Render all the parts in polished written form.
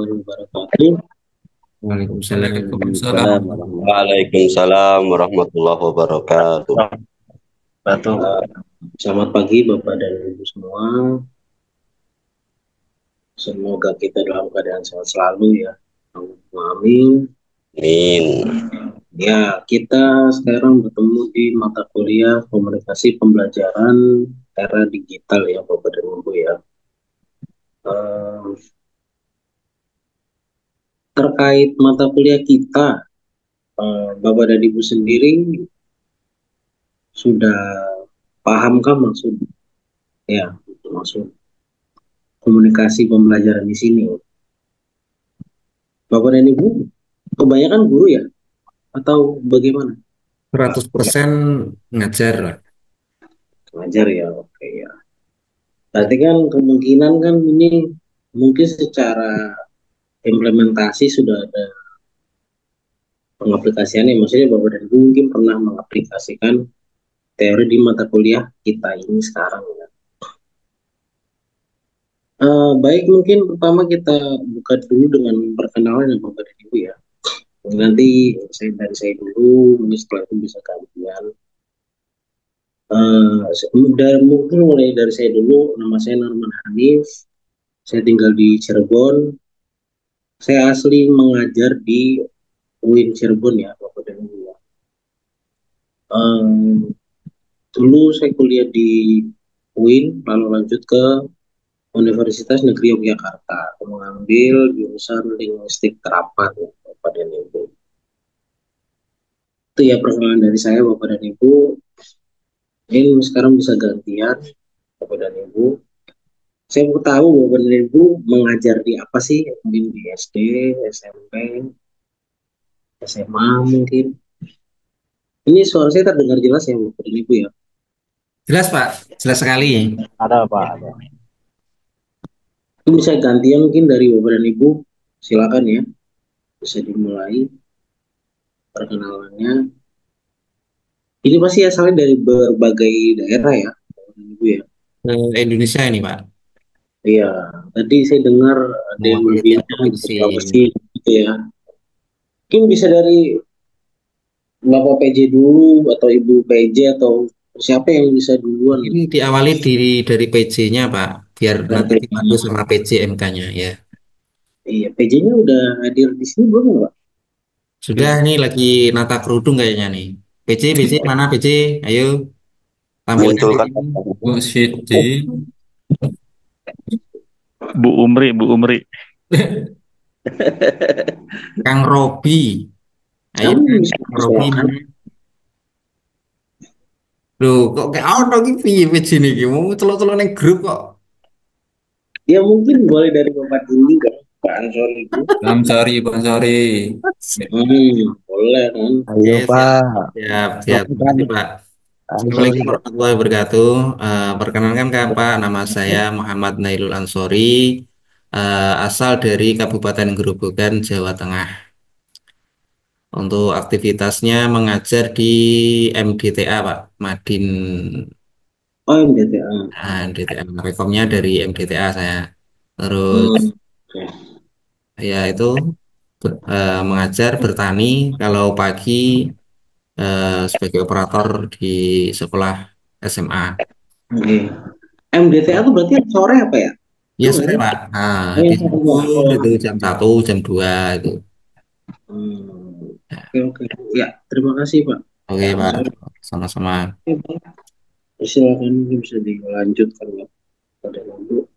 warahmatullahi wabarakatuh. Waalaikumsalam. Waalaikumsalam warahmatullahi wabarakatuh. Uh, Selamat pagi Bapak dan Ibu semua. Semoga kita dalam keadaan sehat selalu ya. Amin. Amin. Ya, kita sekarang bertemu di mata kuliah komunikasi pembelajaran era digital ya Bapak dan Ibu ya. Uh, Terkait mata kuliah kita, Bapak dan Ibu sendiri sudah pahamkah maksud komunikasi pembelajaran di sini? Bapak dan Ibu, kebanyakan guru ya? Atau bagaimana? 100% ngajar lah. Ngajar ya, oke ya. Berarti kan kemungkinan kan ini mungkin secara implementasi sudah ada pengaplikasiannya. Maksudnya Bapak dan Ibu mungkin pernah mengaplikasikan teori di mata kuliah kita ini sekarang ya. Baik, mungkin pertama kita buka dulu dengan perkenalan ya Bapak dan Ibu ya. Nanti dari saya dulu, mungkin setelah itu bisa gantian. Mungkin mulai dari saya dulu. Nama saya Norman Hanif, saya tinggal di Cirebon. Saya asli mengajar di UIN Cirebon ya Bapak dan Ibu ya. Dulu saya kuliah di UIN, lalu lanjut ke Universitas Negeri Yogyakarta, mengambil jurusan linguistik terapan ya Bapak dan Ibu. Itu ya perkenalan dari saya Bapak dan Ibu. Ini sekarang bisa gantian Bapak dan Ibu. Saya mau tahu Bapak dan Ibu mengajar di apa sih? Mungkin di SD, SMP, SMA mungkin. Ini suara saya terdengar jelas ya Bapak dan Ibu ya? Jelas Pak, jelas sekali. Ada Pak, ada. Itu bisa gantian mungkin dari Bapak dan Ibu. Silakan ya. Bisa dimulai perkenalannya. Ini pasti asalnya dari berbagai daerah ya Bapak dan Ibu ya? Indonesia ini Pak. Iya, tadi saya dengar ada yang Semuanya tiap berbincang di provinsi. Sulawesi gitu ya. Mungkin bisa dari Bapak PJ dulu atau Ibu PJ atau siapa yang bisa duluan Ini gitu. diawali dari PJ-nya Pak, biar Dari nanti dibantu PJ-nya. sama PJ MK-nya ya. Iya, PJ-nya udah hadir di sini belum Pak? Sudah nih lagi nata kerudung kayaknya nih. PJ mana PJ? Ayo tampilkan Muncul di kan? sini. Bu Siti. Bu Umri. Kang Robi. Ayo Kamu bisa Kang Robi persilakan. mana? Loh, kok kayak auto ki piye PJ niki? Mau celok-celok ning grup kok. Ya mungkin boleh dari Bapak dulu kan, Pak Ansor itu. Bang Sori, Bang Sori. Boleh kan. Ayo Oke, siap, Pak, siap, siap. Terima lakukan. kasih, Pak. Ansori. Assalamualaikum warahmatullahi wabarakatuh. Perkenalkan kan, Pak, nama saya Muhammad Nailul Ansori, asal dari Kabupaten Grobogan, Jawa Tengah. Untuk aktivitasnya mengajar di MDTA, Pak, Madin, Oh, MDTA. MDTA. Rekomnya dari MDTA saya. Terus Hmm. Oke. ya itu mengajar bertani kalau pagi sebagai operator di sekolah SMA. Oke. MDTA itu berarti sore apa ya? Itu Ya nggak sore sih? Pak. Nah, Oh, di yang sore ya. libur Oh. itu jam 1, jam 2 itu. Oke, oke. Ya, terima kasih Pak. Oke Pak Pak, Ansor. sama-sama. Silakan mungkin bisa dilanjutkan ya pada lalu.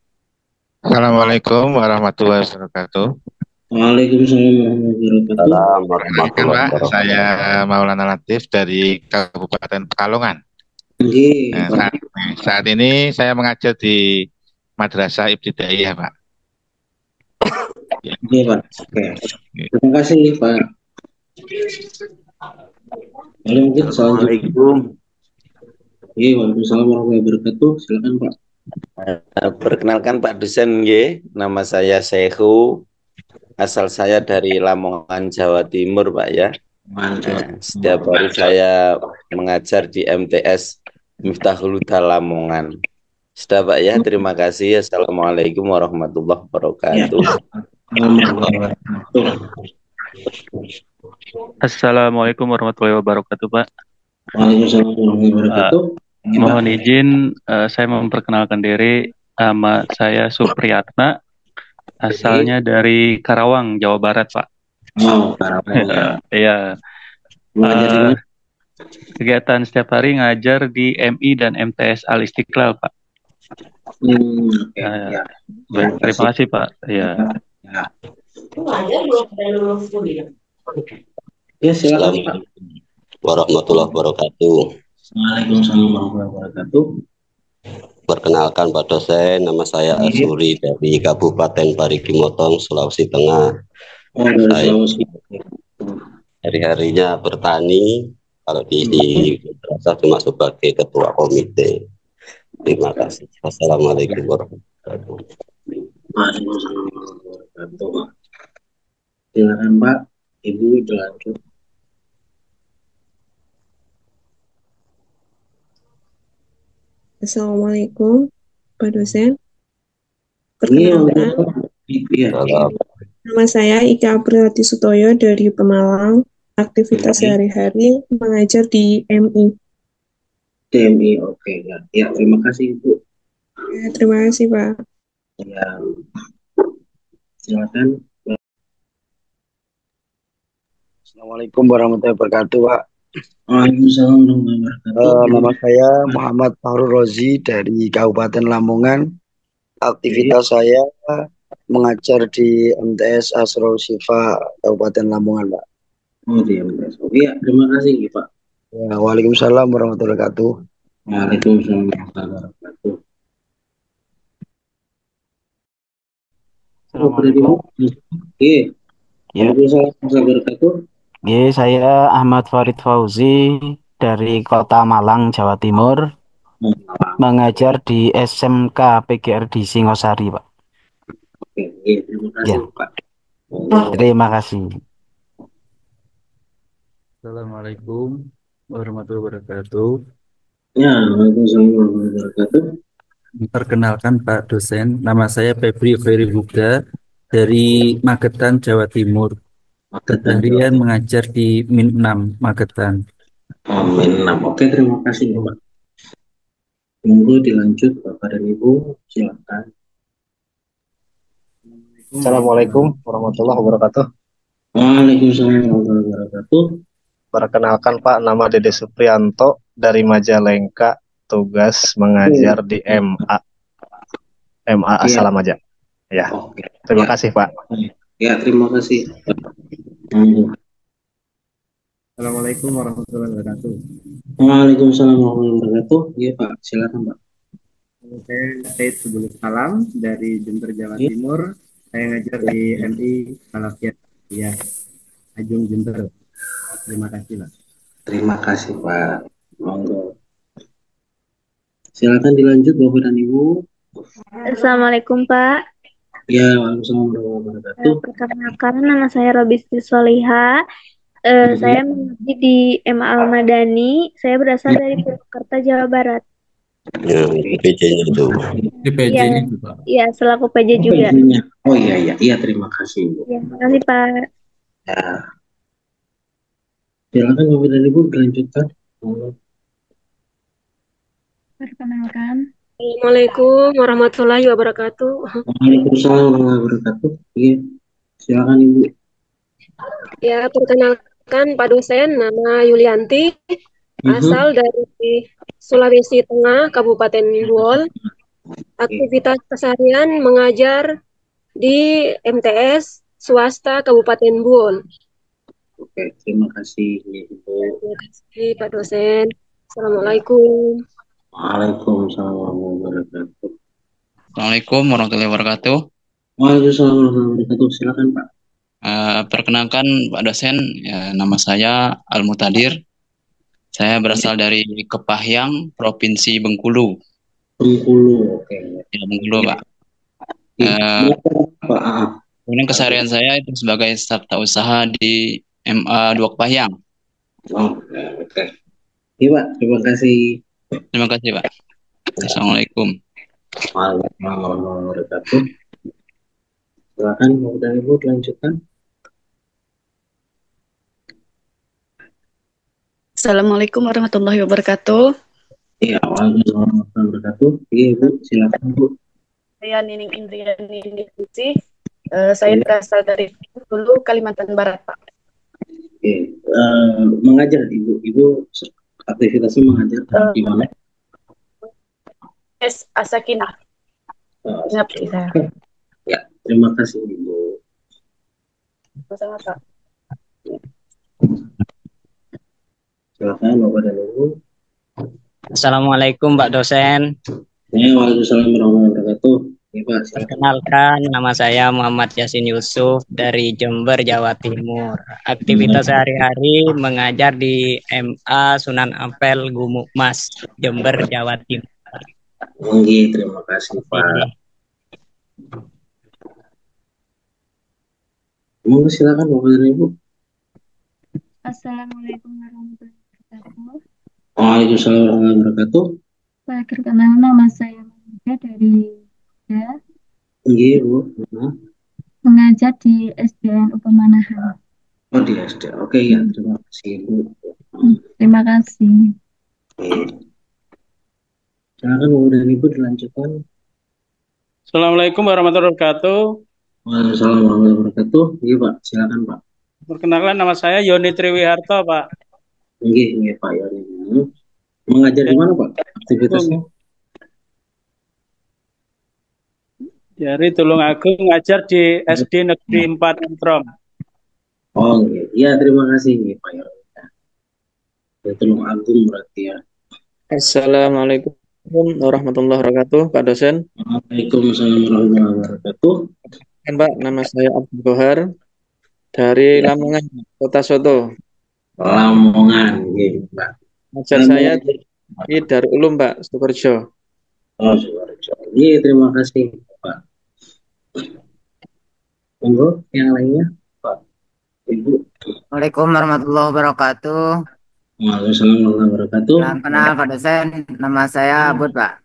Assalamualaikum warahmatullahi wabarakatuh. Waalaikumsalam warahmatullahi wabarakatuh. Salam Perkenalkan warahmatullahi Pak, saya wabarakatuh. Maulana Latif dari Kabupaten Pekalongan. Oke, Nah, Pak. saat ini saya mengajar di Madrasah Ibtidaiyah, Pak. Ya. Oke, Pak. Oke. Terima kasih Pak. Lalu mungkin selanjutnya. Assalamualaikum. Waalaikumsalam warahmatullahi wabarakatuh. Silakan Pak. Perkenalkan Pak Dosen Y, nama saya Sehu, asal saya dari Lamongan, Jawa Timur, Pak ya. Mantap. Setiap hari saya mengajar di MTS Miftahul Huda Lamongan. Sudah Pak ya, terima kasih. Assalamualaikum warahmatullahi Ya. wabarakatuh. Assalamualaikum warahmatullahi wabarakatuh, Pak. Waalaikumsalam warahmatullahi wabarakatuh. Mohon izin, saya memperkenalkan diri. Nama saya Supriyatna, asalnya dari Karawang, Jawa Barat, Pak. Oh, Karawang ya. Iya. Mengajar di mana? Kegiatan setiap hari ngajar di MI dan MTS Al Istiqlal, Pak. Oke, ya. Baik, terima kasih, Pak. Iya. Ya. Ya, silakan Pak. Warahmatullahi wabarakatuh. Waalaikumsalam warahmatullahi wabarakatuh. Perkenalkan Pak dosen, nama saya Asuri dari Kabupaten Parigi Motong, Sulawesi Tengah. Oh, dari Saya Sulawesi. hari-harinya bertani, kalau di madrasah cuma sebagai ketua komite. Terima kasih. Assalamualaikum warahmatullahi wabarakatuh. Waalaikumsalam warahmatullahi wabarakatuh. Silakan Pak, Ibu dilanjut. Assalamualaikum, Pak dosen. Iya, Perkenalkan, iya. nama saya Ika Apriyati Sutoyo dari Pemalang. Aktivitas sehari-hari mengajar di MI. TMI, oke ya. Ya, terima kasih Ibu. Ya, terima kasih, Pak. Ya, silakan. Assalamualaikum warahmatullahi wabarakatuh, Pak. Waalaikumsalam warahmatullahi wabarakatuh. Nama saya Muhammad Fahrul Rozi dari Kabupaten Lamongan. Aktivitas saya mengajar di MTS Asrul Syifa Kabupaten Lamongan, Pak. Oh, di MTS. Iya, terima kasih Pak. Ya, waalaikumsalam warahmatullahi wabarakatuh. Waalaikumsalam warahmatullahi wabarakatuh. Assalamualaikum. Iya. Ya. Waalaikumsalam warahmatullahi wabarakatuh. Ya, saya Ahmad Farid Fauzi dari Kota Malang, Jawa Timur, mengajar di SMK PGR di Singosari, Pak. Oke, iya, terima kasih Pak. Terima kasih. Assalamualaikum warahmatullahi wabarakatuh. Ya, waalaikumsalam warahmatullahi wabarakatuh. Perkenalkan Pak dosen, nama saya Febri Khairi Huda dari Magetan, Jawa Timur. Keseharian mengajar di Min 6 Magetan. Min 6. Oke, terima kasih Pak. Monggo dilanjut Bapak dan Ibu, silakan. Assalamualaikum warahmatullahi wabarakatuh. Waalaikumsalam warahmatullahi wabarakatuh. Perkenalkan Pak, nama Dede Supriyanto dari Majalengka, tugas mengajar di MA Asalamaja. Ya, terima kasih Pak. Ya, terima kasih. Assalamualaikum warahmatullahi wabarakatuh. Waalaikumsalam warahmatullahi wabarakatuh. Iya Pak, silakan Pak. Saya Said Subulus Salam dari Jember, Jawa Timur. Saya ngajar di MI Salafiyah ya, Ajung Jember. Terima kasih Pak. Terima kasih Pak. Monggo. Silakan dilanjut Bapak dan Ibu. Assalamualaikum Pak. Ya, waalaikumsalam warahmatullahi wabarakatuh. Perkenalkan, nama saya Robisti Soliha. Saya mengabdi di MA Al-Madani. Saya berasal dari Purwakarta, Jawa Barat. Ya, PJ-nya itu. PJ-nya itu, Pak. Iya, selaku PJ juga. Oh iya, terima kasih Ibu. Ya, terima kasih Pak. Ya. Silakan Bapak dan Ibu dilanjutkan. Perkenalkan. Assalamualaikum warahmatullahi wabarakatuh. Waalaikumsalam warahmatullahi wabarakatuh. Iya, silakan Ibu. Ya, perkenalkan Pak dosen, nama Yulianti, asal dari Sulawesi Tengah, Kabupaten Buol. Aktivitas keseharian mengajar di MTS swasta Kabupaten Buol. Oke, terima kasih Ibu. Terima kasih Pak dosen. Assalamualaikum. Waalaikumsalam warahmatullahi wabarakatuh. Assalamualaikum warahmatullahi wabarakatuh. Waalaikumsalam warahmatullahi wabarakatuh. Silakan Pak. Perkenalkan Pak dosen, ya, nama saya Al-Mutadir. Saya berasal dari Kepahyang, Provinsi Bengkulu. Bengkulu, oke. Ya, Bengkulu, Pak. Kemudian keseharian saya itu sebagai startup usaha di MA 2 Kepahyang. Oke. Iya Pak, terima kasih. Terima kasih Pak. Assalamualaikum. Waalaikumsalam warahmatullahi wabarakatuh. Silakan Bapak dan Ibu dilanjutkan. Assalamualaikum warahmatullahi wabarakatuh. Iya, waalaikumsalam warahmatullahi wabarakatuh. Iya, Ibu, silakan Bu. Saya Nining Indriani Indriani. Saya berasal dari Hulu, Kalimantan Barat, Pak. Oke, mengajar Ibu. Ibu aktivitasnya mengajar di mana? Asakinah. Ngabdi saya. Ya, terima kasih Ibu. Sama-sama, Pak. Silakan Bapak dan Ibu. Assalamualaikum Pak dosen. Ya, waalaikumsalam warahmatullahi wabarakatuh. Ya, Pak, silakan. Perkenalkan, nama saya Muhammad Yasin Yusuf dari Jember, Jawa Timur. Aktivitas sehari-hari mengajar di MA Sunan Ampel Gumuk Mas, Jember, Jawa Timur. Oke, terima kasih Pak. Monggo silakan Bapak dan Ibu. Assalamualaikum warahmatullahi wabarakatuh. Waalaikumsalam warahmatullahi wabarakatuh. Perkenalkan nama saya Maria dari ya, Iya Bu. mengajar di SDN Upamanahan. Oh di SD. Oke ya, terima kasih Bu. Terima kasih. Oke. Silakan Bapak dan Ibu dilanjutkan. Assalamualaikum warahmatullahi wabarakatuh. Waalaikumsalam warahmatullahi wabarakatuh. Iya Pak, silakan Pak. Perkenalkan, nama saya Yoni Triwiharto, Pak. Iya Pak Yoni. Mengajar di mana Pak? Aktivitasnya? Dari Tulungagung, ngajar di SD Negeri 4 Entrom. Oh iya, terima kasih Pak Yoni. Dari Tulungagung berarti ya. Assalamualaikum warahmatullahi wabarakatuh, Pak dosen. Waalaikumsalam warahmatullahi wabarakatuh. Kan Pak, nama saya Abdul Kohar dari Lamongan, Kota Soto. Lamongan, iya Pak. Ngajar saya di Darul Ulum, Pak, Sukoharjo. Oh, Sukoharjo. Iya, terima kasih Pak. Monggo yang lainnya Pak, Ibu. Waalaikumsalam warahmatullahi wabarakatuh. Waalaikumsalam warahmatullahi wabarakatuh. Salam kenal Pak dosen, nama saya Abud Pak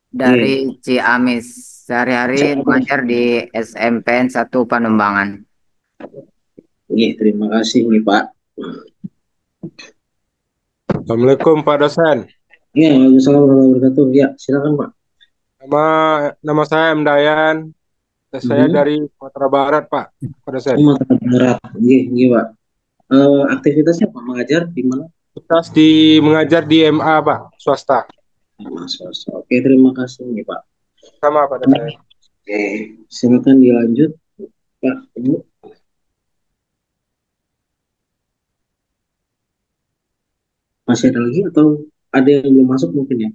dari Ciamis. Sehari-hari mengajar di SMPN 1 Panumbangan. Iya, terima kasih nih Pak. Assalamualaikum Pak dosen. Iya, waalaikumsalam warahmatullahi wabarakatuh. Ya, silakan Pak. Nama saya M. Dayan. Saya dari Sumatera Barat Pak dosen. Sumatera Barat. Iya Pak. Aktivitasnya Pak mengajar di mana? Mengajar di MA Pak, swasta. Swasta. Oke, terima kasih nih Pak. Sama Pak dosen. Oke, silakan dilanjut Pak Ibu. Masih ada lagi atau ada yang belum masuk mungkin ya?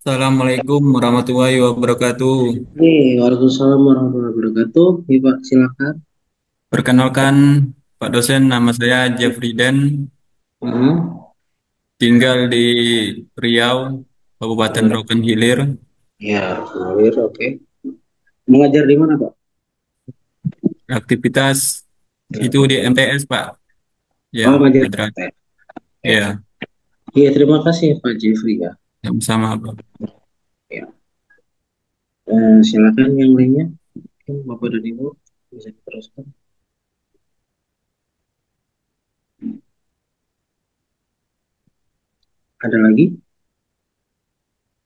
Assalamualaikum warahmatullahi wabarakatuh. Waalaikumsalam warahmatullahi wabarakatuh. Ya Pak, silakan. Perkenalkan Pak dosen, nama saya Jeffrey Den. Tinggal di Riau, Kabupaten Rokan Hilir. Ya, Hilir, oke. Mengajar di mana Pak? Aktivitas itu di MTS Pak. Ya, mengajar di MTS. MTS. Ya. Iya, terima kasih Pak Jeffrey ya. Sama Pak. Ya. Silakan yang lainnya, Bapak dan Ibu bisa diteruskan. Ada lagi?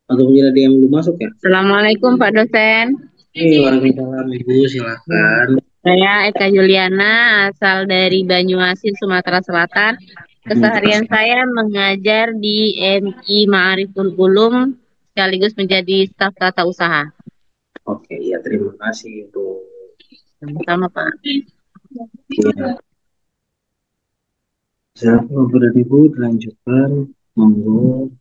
Atau mungkin ada yang belum masuk ya? Assalamualaikum Pak dosen. Waalaikumsalam Ibu, silakan. Saya Eka Juliana, asal dari Banyuasin, Sumatera Selatan. Keseharian saya mengajar di MI Ma'ariful Ulum, sekaligus menjadi staf tata usaha. Oke, ya terima kasih Ibu. Sama-sama Pak. Ya. Silakan Bapak dan Ibu dilanjutkan. Monggo.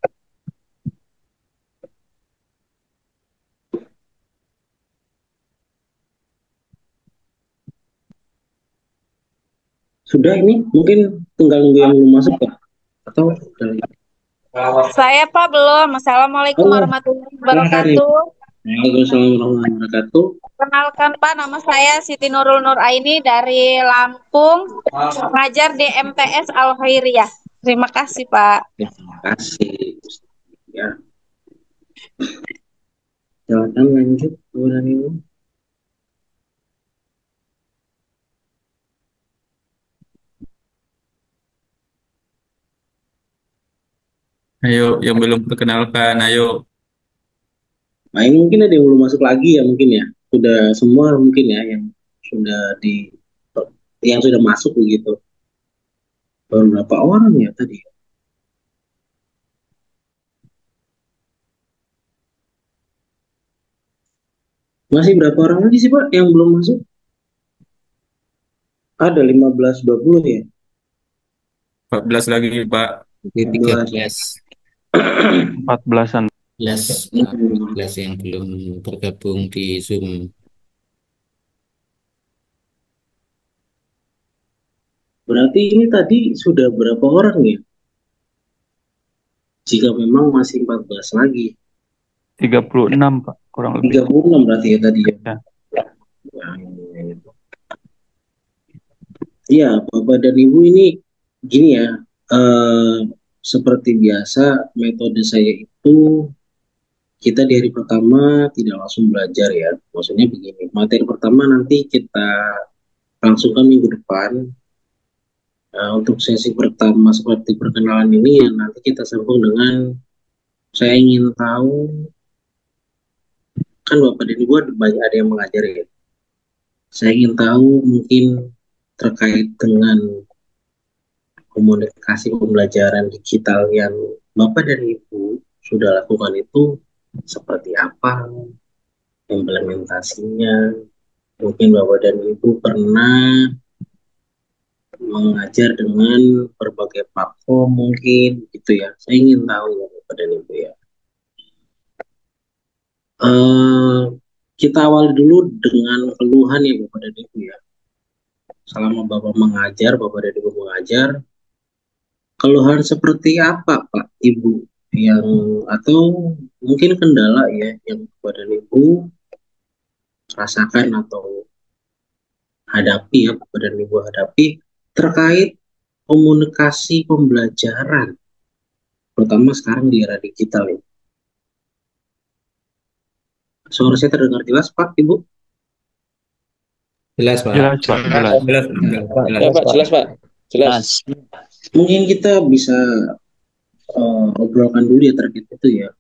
Sudah ini mungkin tinggal nunggu yang belum masuk ya? Atau Saya Pak belum. Assalamualaikum warahmatullahi wabarakatuh. Waalaikumsalam warahmatullahi wabarakatuh. Kenalkan Pak, nama saya Siti Nurul Nur Aini dari Lampung, mengajar di MTS Al Khairiyah. Terima kasih Pak. Terima kasih. Ya. Silakan lanjut, Bapak dan Ibu. Ayo, yang belum perkenalkan, ayo. Nah, ini mungkin ada yang belum masuk lagi ya mungkin ya. Sudah semua mungkin ya yang sudah yang sudah masuk begitu. Baru berapa orang ya tadi? Masih berapa orang lagi sih Pak yang belum masuk? Ada 15-20 ya? 14 lagi, Pak. 13. 14-an. 14 yang belum tergabung di Zoom. Berarti ini tadi sudah berapa orang ya? Jika memang masih 14 lagi. 36, Pak, kurang lebih. 36 berarti ya tadi ya? Iya, Bapak dan Ibu ini gini ya, seperti biasa metode saya itu kita di hari pertama tidak langsung belajar ya. Maksudnya begini, materi pertama nanti kita langsungkan minggu depan. Untuk sesi pertama seperti perkenalan ini ya nanti kita sambung dengan saya ingin tahu, kan Bapak dan Ibu banyak ada yang mengajar ya. Saya ingin tahu mungkin terkait dengan komunikasi pembelajaran digital yang Bapak dan Ibu sudah lakukan itu seperti apa implementasinya. Mungkin Bapak dan Ibu pernah mengajar dengan berbagai platform mungkin gitu ya. Saya ingin tahu ya Bapak dan Ibu ya. Kita awali dulu dengan keluhan ya Bapak dan Ibu ya. Selama Bapak mengajar, Bapak dan Ibu mengajar, keluhan seperti apa Pak Ibu yang atau mungkin kendala ya yang Bapak dan Ibu rasakan atau hadapi ya Bapak dan Ibu hadapi terkait komunikasi pembelajaran, terutama sekarang di era digital ya. Suara saya terdengar jelas Pak Ibu? Jelas Pak. Jelas, Pak. Jelas. Jelas Pak. Jelas. Mungkin kita bisa obrolkan dulu ya terkait itu ya.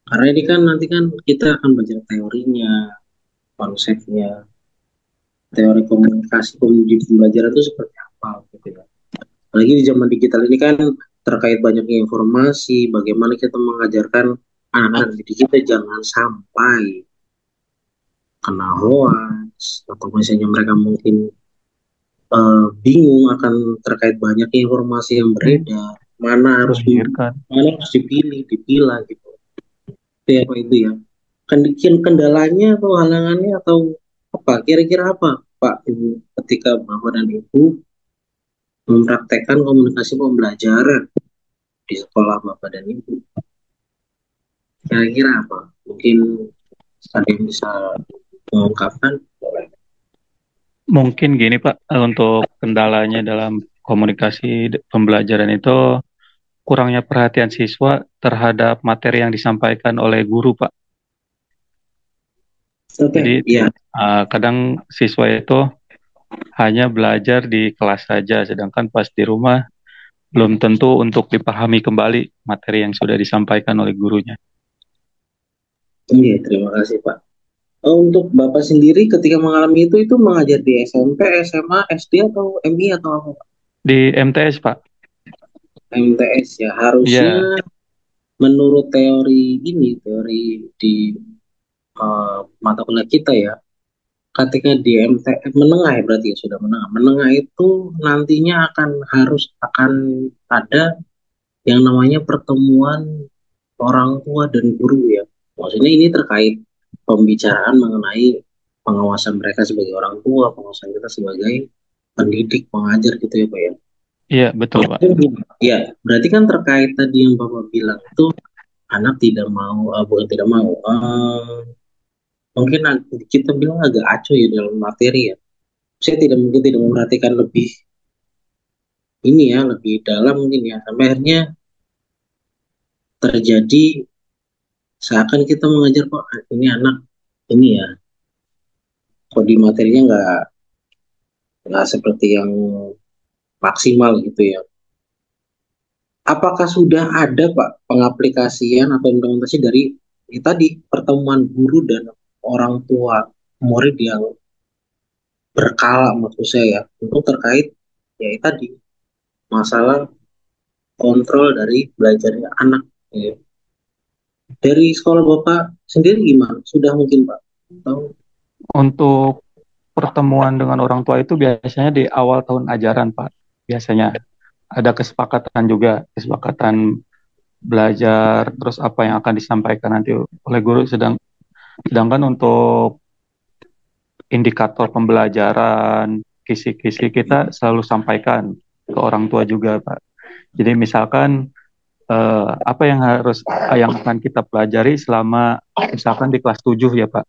Karena ini kan nanti kan kita akan belajar teorinya, konsepnya, teori komunikasi di pembelajaran itu seperti apa gitu ya. Apalagi di zaman digital ini kan terkait banyaknya informasi, bagaimana kita mengajarkan anak-anak didik kita jangan sampai kena hoax atau misalnya mereka mungkin bingung akan terkait banyaknya informasi yang beredar, mana harus dipilih, dipilah gitu. Itu ya Pak itu ya. Kendalanya atau halangannya atau apa? Kira-kira apa Pak Ibu ketika Bapak dan Ibu mempraktekkan komunikasi pembelajaran di sekolah Bapak dan Ibu? Kira-kira apa? Mungkin ada yang bisa mengungkapkan? Mungkin gini Pak, untuk kendalanya dalam komunikasi pembelajaran itu kurangnya perhatian siswa terhadap materi yang disampaikan oleh guru Pak. Jadi kadang siswa itu hanya belajar di kelas saja, sedangkan pas di rumah belum tentu untuk dipahami kembali materi yang sudah disampaikan oleh gurunya. Iya, terima kasih Pak. Untuk Bapak sendiri ketika mengalami itu mengajar di SMP, SMA, SD atau MI atau apa Pak? Di MTS Pak. MTS ya, harusnya menurut teori di mata kuliah kita ya, ketika di MTS menengah ya berarti ya sudah menengah itu nantinya akan ada yang namanya pertemuan orang tua dan guru ya. Maksudnya ini terkait pembicaraan mengenai pengawasan mereka sebagai orang tua, pengawasan kita sebagai pendidik, pengajar gitu ya Pak ya. Iya betul Pak. Ya berarti kan terkait tadi yang Bapak bilang itu anak tidak mau, bukan tidak mau, mungkin kita bilang agak acuh ya dalam materi ya. Saya mungkin tidak memperhatikan lebih ini ya, lebih dalam mungkin ya, sampai akhirnya terjadi seakan kita mengajar kok ini anak ini ya, kok di materinya nggak seperti yang maksimal gitu ya. Apakah sudah ada Pak pengaplikasian atau implementasi dari tadi pertemuan guru dan orang tua murid yang berkala maksud saya ya, untuk terkait ya tadi masalah kontrol dari belajarnya anak ya. Dari sekolah Bapak sendiri gimana? Sudah mungkin Pak? Atau Untuk pertemuan dengan orang tua itu biasanya di awal tahun ajaran, Pak. Biasanya ada kesepakatan juga, kesepakatan belajar, terus apa yang akan disampaikan nanti oleh guru. Sedangkan untuk indikator pembelajaran, kisi-kisi kita selalu sampaikan ke orang tua juga, Pak. Jadi misalkan apa yang akan kita pelajari selama misalkan di kelas 7 ya, Pak.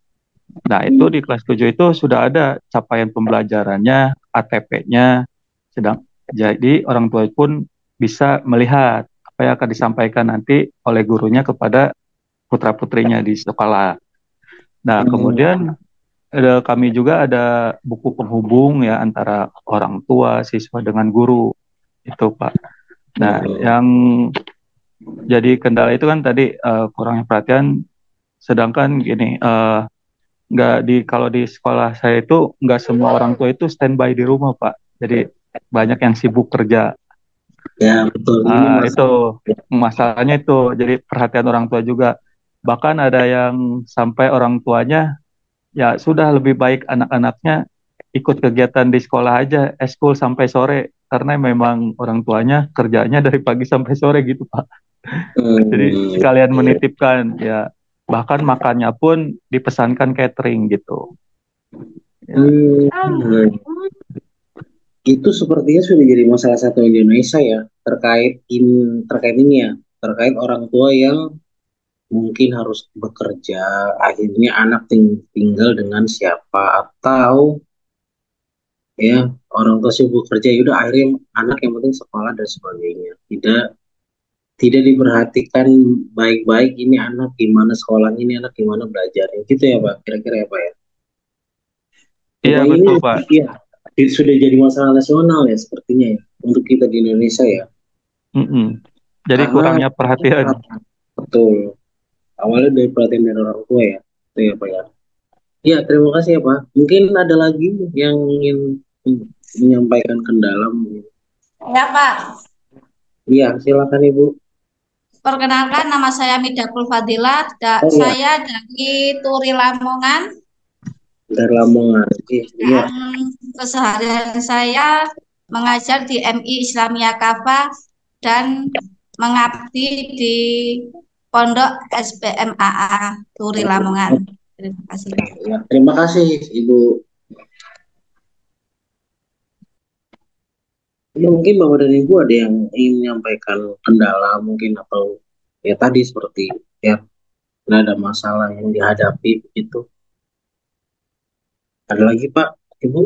Nah, itu di kelas 7 itu sudah ada capaian pembelajarannya, ATP-nya, jadi orang tua pun bisa melihat apa yang akan disampaikan nanti oleh gurunya kepada putra-putrinya di sekolah. Nah, kemudian kami juga ada buku penghubung ya antara orang tua, siswa dengan guru, itu Pak. Nah, yang jadi kendala itu kan tadi kurangnya perhatian, sedangkan gini, kalau di sekolah saya itu nggak semua orang tua itu standby di rumah Pak. Jadi banyak yang sibuk kerja. Ya betul. Itu masalahnya itu. Jadi perhatian orang tua juga. Bahkan ada yang sampai orang tuanya ya sudah lebih baik anak-anaknya ikut kegiatan di sekolah aja, eskul sampai sore, karena memang orang tuanya kerjanya dari pagi sampai sore gitu Pak. Jadi sekalian menitipkan ya. Bahkan makannya pun dipesankan catering gitu. Itu sepertinya sudah jadi masalah satu Indonesia ya, terkait ini ya, terkait orang tua yang mungkin harus bekerja, akhirnya anak tinggal dengan siapa, atau ya orang tua sibuk kerja, yaudah akhirnya anak yang penting sekolah dan sebagainya. Tidak diperhatikan baik-baik ini anak gimana sekolahnya, ini anak gimana belajarnya gitu ya Pak, kira-kira ya Pak ya. Iya betul Pak. Iya, sudah jadi masalah nasional ya sepertinya ya untuk kita di Indonesia ya. Jadi kurangnya perhatian. Betul. Awalnya dari perhatian dari orang tua ya, itu ya Pak ya. Ya terima kasih ya Pak. Mungkin ada lagi yang ingin menyampaikan kendala mungkin. Ya Pak. Iya silakan Ibu. Perkenalkan nama saya Midakul Fadilah. Saya dari Turi Lamongan. Dari Lamongan. Iya. Keseharian saya mengajar di MI Islamiyah Kafah dan mengabdi di Pondok SPMAA Turi Lamongan. Terima kasih. Ya, terima kasih Ibu. Ya, mungkin Bapak dan Ibu ada yang ingin menyampaikan kendala mungkin, atau ya tadi seperti ya ada masalah yang dihadapi begitu. Ada lagi Pak, Ibu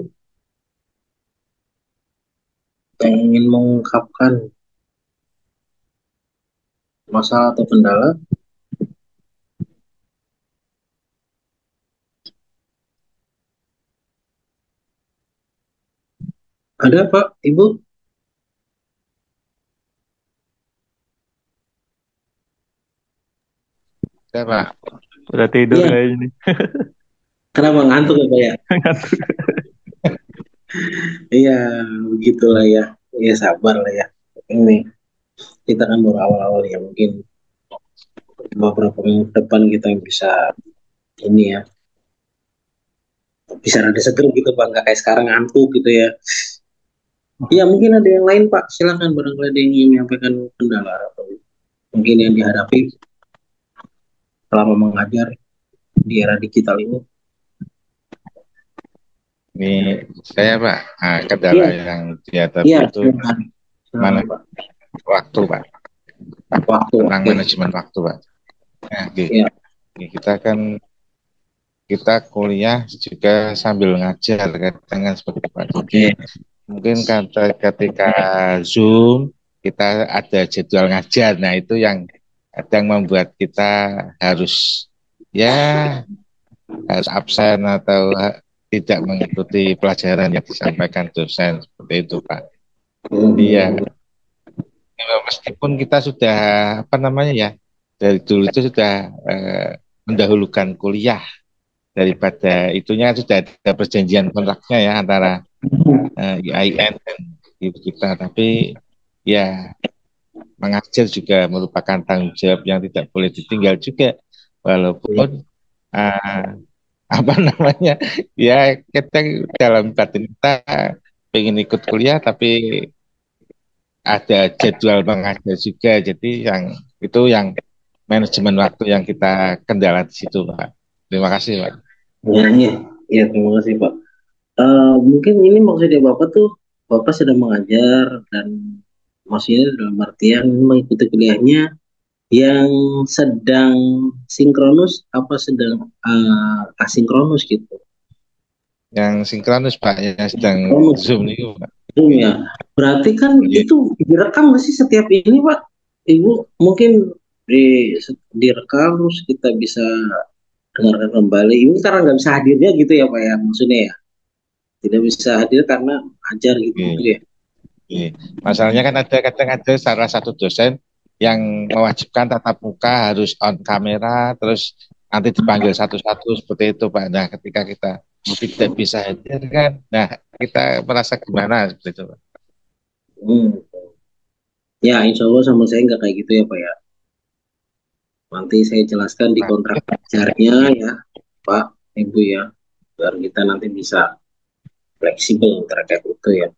yang ingin mengungkapkan masalah atau kendala? Ada Pak, Ibu? Ya Pak. Udah tidur kayak ini. Kenapa ngantuk ya Pak ya? Iya, begitulah ya. Ya sabar lah ya. Ini kita kan baru awal-awal ya, mungkin beberapa minggu depan kita yang bisa ini ya, bisa ada seger gitu Pak, nggak kayak sekarang ngantuk gitu ya. Iya mungkin ada yang lain Pak, silakan barangkali ada yang ingin menyampaikan kendala atau mungkin yang dihadapi selama mengajar di era digital ini. Ini saya Pak, kendala yang dihadapi itu mana Pak? Waktu Pak. Tentang manajemen waktu Pak. Nah, kita kuliah juga sambil ngajar kan seperti Pak. Jadi mungkin ketika Zoom kita ada jadwal ngajar. Nah itu yang kadang membuat kita harus harus absen atau tidak mengikuti pelajaran yang disampaikan dosen, seperti itu Pak. Iya. Meskipun kita sudah dari dulu itu sudah mendahulukan kuliah daripada itunya, sudah ada perjanjian kontraknya ya antara IAIN dan kita, tapi ya mengajar juga merupakan tanggung jawab yang tidak boleh ditinggal juga, walaupun kita dalam batin kita pengen ikut kuliah tapi ada jadwal mengajar juga, jadi yang manajemen waktu yang kita kendala di situ Pak. Terima kasih Pak. Ya, terima kasih Pak. Mungkin ini maksudnya Bapak sedang mengajar dan maksudnya dalam artian mengikuti kuliahnya yang sedang sinkronus apa sedang asinkronus gitu? Yang sinkronus Pak, yang sedang Zoom nih Pak. Zoom ya. Berarti kan itu direkam nggak sih setiap ini Pak? Ibu mungkin direkam terus kita bisa dengarkan kembali. Ibu karena nggak bisa hadirnya gitu ya Pak ya, maksudnya ya? Tidak bisa hadir karena ajar gitu ya. Masalahnya kan kadang ada salah satu dosen yang mewajibkan tatap muka harus on kamera, terus nanti dipanggil satu-satu seperti itu Pak. Nah, ketika kita tidak bisa hadir kan, nah kita merasa gimana seperti itu Pak. Ya, insya Allah sama saya nggak kayak gitu ya Pak ya. Nanti saya jelaskan di kontrak ajarnya ya Pak, Ibu ya, biar kita nanti bisa fleksibel terkait itu ya.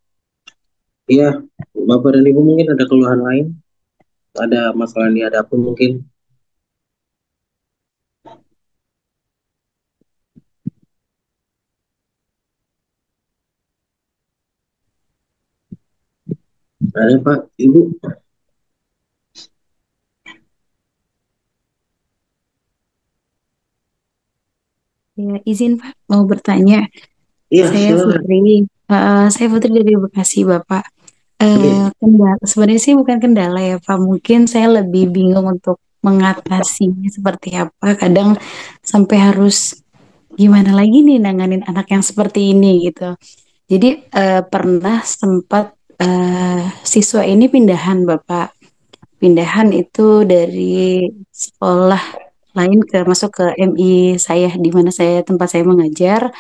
Iya, Bapak dan Ibu mungkin ada keluhan lain? Ada masalah yang dihadapi mungkin? Ada Pak, Ibu? Ya, izin Pak, mau bertanya. Iya, Saya Putri. Saya Putri dari Bekasi, Bapak. Sebenarnya sih bukan kendala ya Pak. Mungkin saya lebih bingung untuk mengatasinya seperti apa. Kadang sampai harus gimana lagi nih nanganin anak yang seperti ini gitu. Jadi pernah sempat siswa ini pindahan Bapak. Pindahan itu dari sekolah lain masuk ke MI saya, di mana tempat saya mengajar.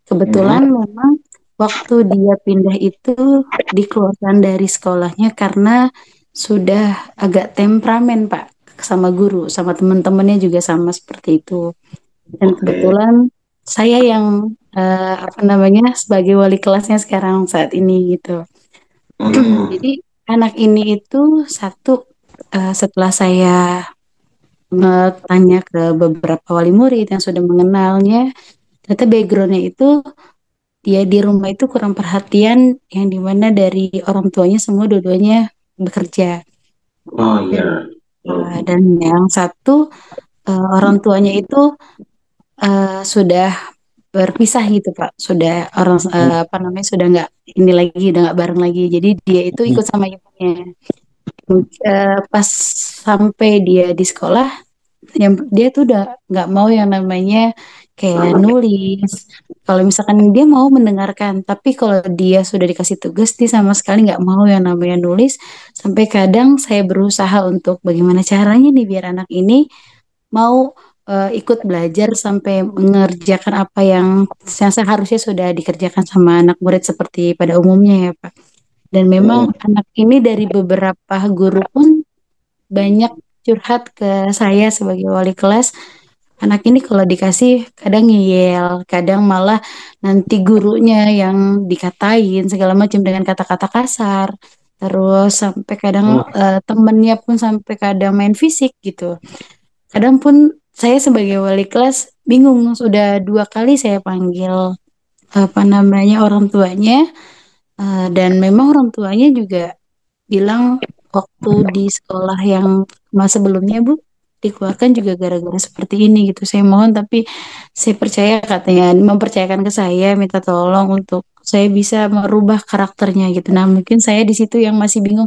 Kebetulan memang waktu dia pindah itu dikeluarkan dari sekolahnya karena sudah agak temperamen Pak, sama guru, sama teman-temannya juga sama seperti itu. Dan kebetulan saya yang sebagai wali kelasnya sekarang saat ini gitu. Jadi anak ini itu setelah saya tanya ke beberapa wali murid yang sudah mengenalnya, ternyata backgroundnya itu dia di rumah itu kurang perhatian, yang dimana dari orang tuanya semua dua-duanya bekerja. Oh iya. Dan yang satu orang tuanya itu sudah berpisah gitu Pak, sudah sudah nggak ini lagi, udah nggak bareng lagi. Jadi dia itu ikut sama ibunya. Pas sampai dia di sekolah, dia tuh udah nggak mau yang namanya kayak nulis. Kalau misalkan dia mau mendengarkan, tapi kalau dia sudah dikasih tugas, dia sama sekali nggak mau yang namanya nulis. Sampai kadang saya berusaha untuk bagaimana caranya nih biar anak ini mau ikut belajar sampai mengerjakan apa yang seharusnya sudah dikerjakan sama anak murid seperti pada umumnya ya Pak. Dan memang anak ini dari beberapa guru pun banyak curhat ke saya sebagai wali kelas. Anak ini kalau dikasih kadang ngeyel, kadang malah nanti gurunya yang dikatain segala macam dengan kata-kata kasar. Terus sampai kadang temennya pun sampai kadang main fisik gitu. Kadang pun saya sebagai wali kelas bingung, sudah 2 kali saya panggil orang tuanya. Dan memang orang tuanya juga bilang waktu di sekolah yang masa sebelumnya Bu dikeluarkan juga gara-gara seperti ini gitu. Saya mohon, tapi saya percaya katanya mempercayakan ke saya, minta tolong untuk saya bisa merubah karakternya gitu. Nah mungkin saya di situ yang masih bingung,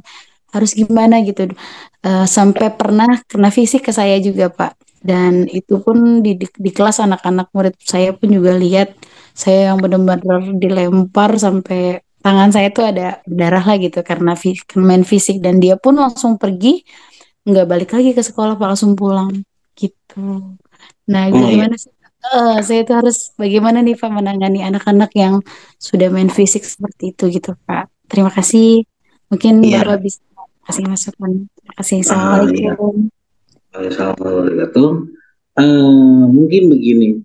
harus gimana gitu. Sampai pernah kena fisik ke saya juga Pak. Dan itu pun di kelas anak-anak murid saya pun juga lihat saya yang benar-benar dilempar sampai tangan saya tuh ada berdarah lah gitu karena main fisik, dan dia pun langsung pergi, nggak balik lagi ke sekolah Pak, langsung pulang gitu. Nah, Ibu Oh iya. gimana sih? Saya itu harus bagaimana nih Pak menangani anak-anak yang sudah main fisik seperti itu gitu Pak. Terima kasih. Mungkin Iya. Bapak bisa kasih masukan. Terima kasih. Iya. Assalamualaikum. Assalamualaikum. Mungkin begini,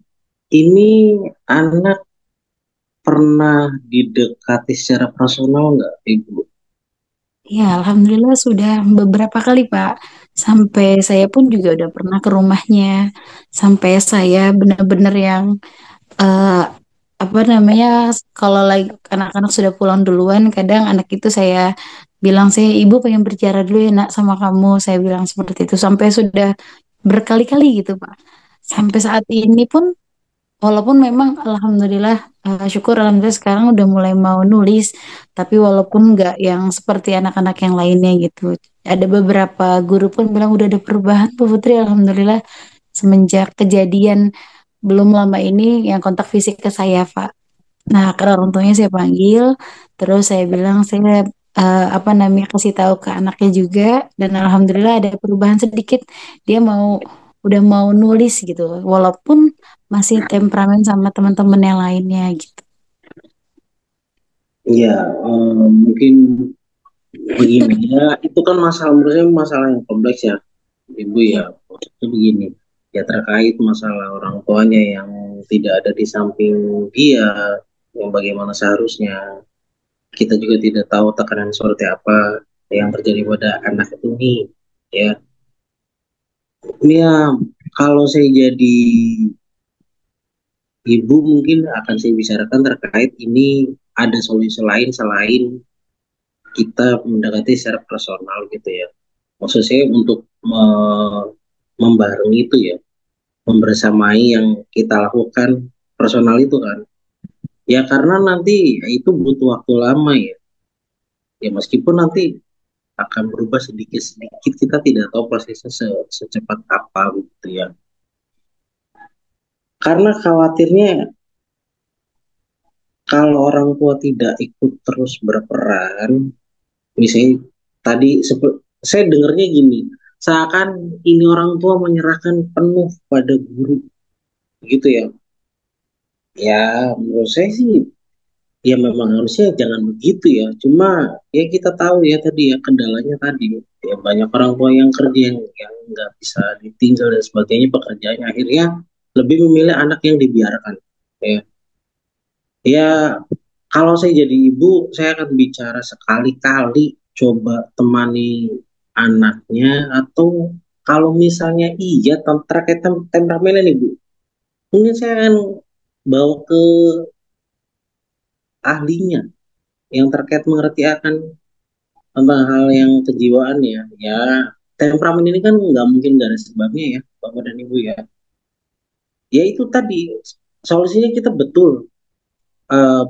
ini anak pernah didekati secara personal nggak, Ibu? Ya, Alhamdulillah sudah beberapa kali Pak. Sampai saya pun juga udah pernah ke rumahnya. Sampai saya benar-benar yang eh, apa namanya, kalau lagi anak-anak sudah pulang duluan, kadang anak itu saya bilang, saya ibu pengen berbicara dulu ya nak sama kamu, saya bilang seperti itu sampai sudah berkali-kali gitu Pak. Sampai saat ini pun, walaupun memang alhamdulillah, syukur alhamdulillah sekarang udah mulai mau nulis, tapi walaupun nggak yang seperti anak-anak yang lainnya gitu. Ada beberapa guru pun bilang udah ada perubahan Bu Putri, alhamdulillah semenjak kejadian belum lama ini yang kontak fisik ke saya Pak. Nah, karena orang tuanya saya panggil, terus saya bilang saya apa namanya kasih tahu ke anaknya juga, dan alhamdulillah ada perubahan sedikit. Dia udah mau nulis gitu, walaupun masih temperamen sama teman-teman yang lainnya gitu. Iya, mungkin begini ya, itu kan masalah, menurut saya masalah yang kompleks ya, Ibu ya. Maksudnya begini, ya terkait masalah orang tuanya yang tidak ada di samping dia, yang bagaimana seharusnya. Kita juga tidak tahu tekanan seperti apa yang terjadi pada anak ini, ya. Ya, kalau saya jadi ibu mungkin akan saya bicarakan terkait ini, ada solusi lain selain kita mendekati secara personal gitu ya. Maksud saya untuk membarengi itu ya, membersamai yang kita lakukan personal itu kan. Ya karena nanti ya, itu butuh waktu lama ya. Ya meskipun nanti akan berubah sedikit-sedikit, kita tidak tahu prosesnya secepat apa gitu ya. Karena khawatirnya kalau orang tua tidak ikut terus berperan, misalnya tadi saya dengarnya gini, seakan ini orang tua menyerahkan penuh pada guru, gitu ya. Ya menurut saya sih, ya memang harusnya jangan begitu ya. Cuma ya kita tahu ya tadi ya kendalanya tadi, ya banyak orang tua yang kerja yang nggak bisa ditinggal dan sebagainya, pekerjaannya akhirnya lebih memilih anak yang dibiarkan. Ya, ya kalau saya jadi ibu, saya akan bicara sekali-kali, coba temani anaknya, atau kalau misalnya iya terkait temperamennya nih Bu, mungkin saya akan bawa ke ahlinya yang terkait mengerti akan tentang hal yang kejiwaan ya. Ya temperamen ini kan nggak mungkin nggak ada sebabnya ya Bapak dan Ibu ya. Ya itu tadi solusinya kita betul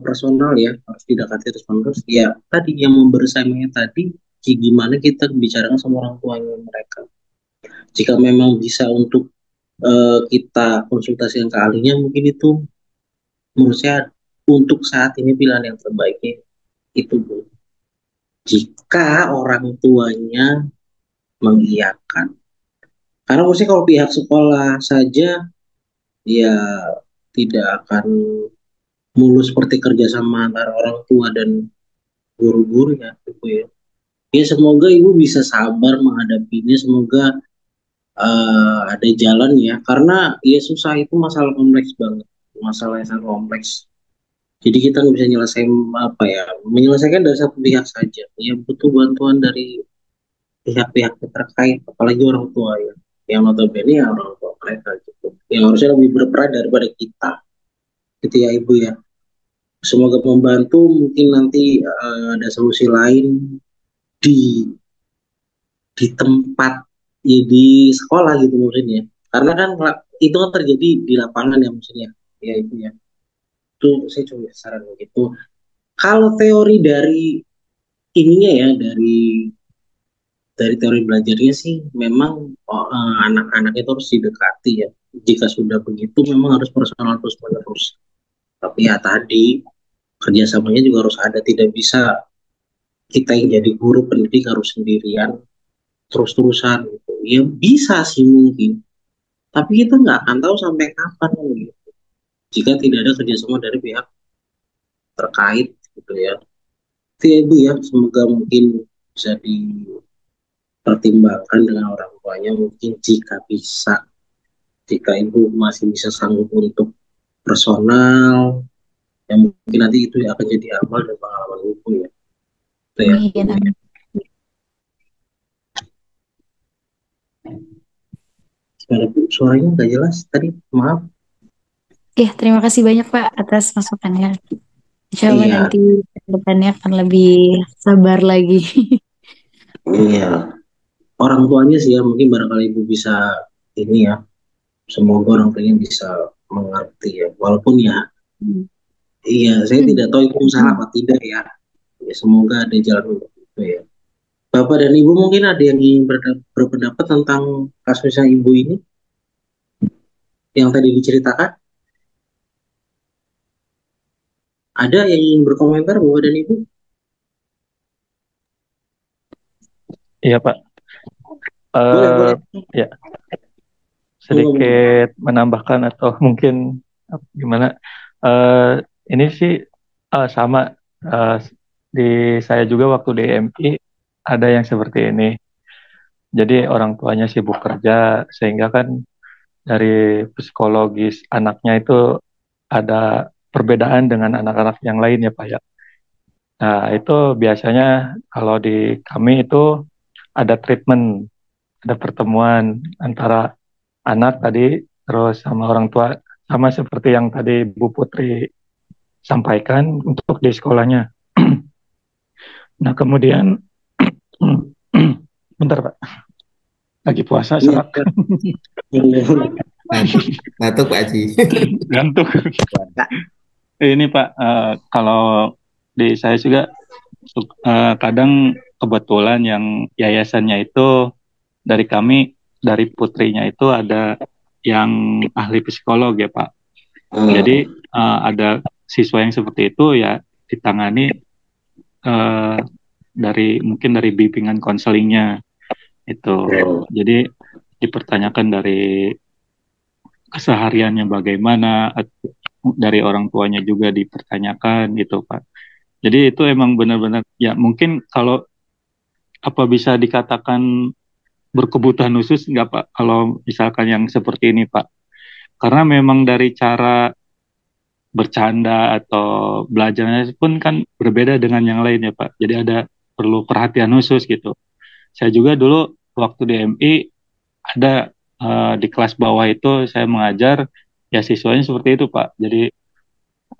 personal ya, harus didekati terus menerus ya, tadi yang membersamanya tadi, gimana kita bicarakan sama orang tuanya mereka. Jika memang bisa untuk kita konsultasikan ke ahlinya, mungkin itu menurut saya untuk saat ini pilihan yang terbaiknya itu Bu. Jika orang tuanya mengiyakan, karena maksudnya kalau pihak sekolah saja ya tidak akan mulus seperti kerjasama antara orang tua dan guru-guru ya Ibu ya. Ya semoga Ibu bisa sabar menghadapinya, semoga ada jalan ya, karena ya susah, itu masalah kompleks banget, masalah yang sangat kompleks. Jadi kita nggak bisa nyelesain apa ya, menyelesaikan dari satu pihak saja. Ya butuh bantuan dari pihak-pihak terkait, apalagi orang tua ya, yang notabene ya orang tua mereka gitu, yang harusnya lebih berperan daripada kita, gitu ya Ibu ya. Semoga membantu, mungkin nanti ada solusi lain di tempat ya, di sekolah gitu maksudnya, karena kan itu kan terjadi di lapangan ya maksudnya ya itu ya. Itu saya coba saran gitu. Kalau teori dari ininya ya, dari dari teori belajarnya sih memang anak-anak itu harus didekati ya. Jika sudah begitu memang harus personal terus menerus. Tapi ya tadi kerjasamanya juga harus ada, tidak bisa kita yang jadi guru pendidik harus sendirian terus-terusan gitu. Ya bisa sih mungkin, tapi kita nggak akan tahu sampai kapan gitu. Jika tidak ada kerjasama dari pihak terkait gitu ya. Itu ya Bu ya, semoga mungkin bisa dipertimbangkan dengan orang tuanya mungkin jika bisa, jika Ibu masih bisa sanggup untuk personal, ya mungkin nanti itu akan jadi amal dan pengalaman Ibu ya. Itu ya. Amin. Gimana Bu, suaranya nggak jelas tadi, maaf. Ya, terima kasih banyak Pak atas masukannya. Insya Allah Iya. nanti ke depannya akan lebih sabar lagi. Iya, orang tuanya sih ya mungkin barangkali Ibu bisa ini ya, semoga orang tuanya bisa mengerti ya, walaupun ya iya saya tidak tahu itu salah apa tidak ya. Ya semoga ada jalan untuk itu ya. Bapak dan Ibu mungkin ada yang ingin berpendapat tentang kasusnya Ibu ini yang tadi diceritakan? Ada yang ingin berkomentar Bapak dan Ibu? Iya Pak. Boleh. Ya, sedikit menambahkan atau mungkin gimana? Ini sih sama di saya juga waktu di MI ada yang seperti ini. Jadi orang tuanya sibuk kerja sehingga kan dari psikologis anaknya itu ada perbedaan dengan anak-anak yang lain ya Pak ya. Nah itu biasanya kalau di kami itu ada treatment, ada pertemuan antara anak tadi terus sama orang tua, sama seperti yang tadi Bu Putri sampaikan untuk di sekolahnya. Nah kemudian bentar Pak, lagi puasa serak. Batuk Pak Haji. Gantuk. Ini Pak, kalau di saya juga kadang kebetulan yang yayasannya itu dari kami, dari putrinya itu ada yang ahli psikolog ya Pak. Jadi ada siswa yang seperti itu ya ditangani mungkin dari bimbingan konselingnya itu. Jadi dipertanyakan dari kesehariannya bagaimana, dari orang tuanya juga dipertanyakan gitu Pak. Jadi itu emang benar-benar ya mungkin kalau apa bisa dikatakan berkebutuhan khusus nggak Pak kalau misalkan yang seperti ini Pak, karena memang dari cara bercanda atau belajarnya pun kan berbeda dengan yang lain ya Pak, jadi ada perlu perhatian khusus gitu. Saya juga dulu waktu di MI ada di kelas bawah itu saya mengajar ya siswanya seperti itu Pak, jadi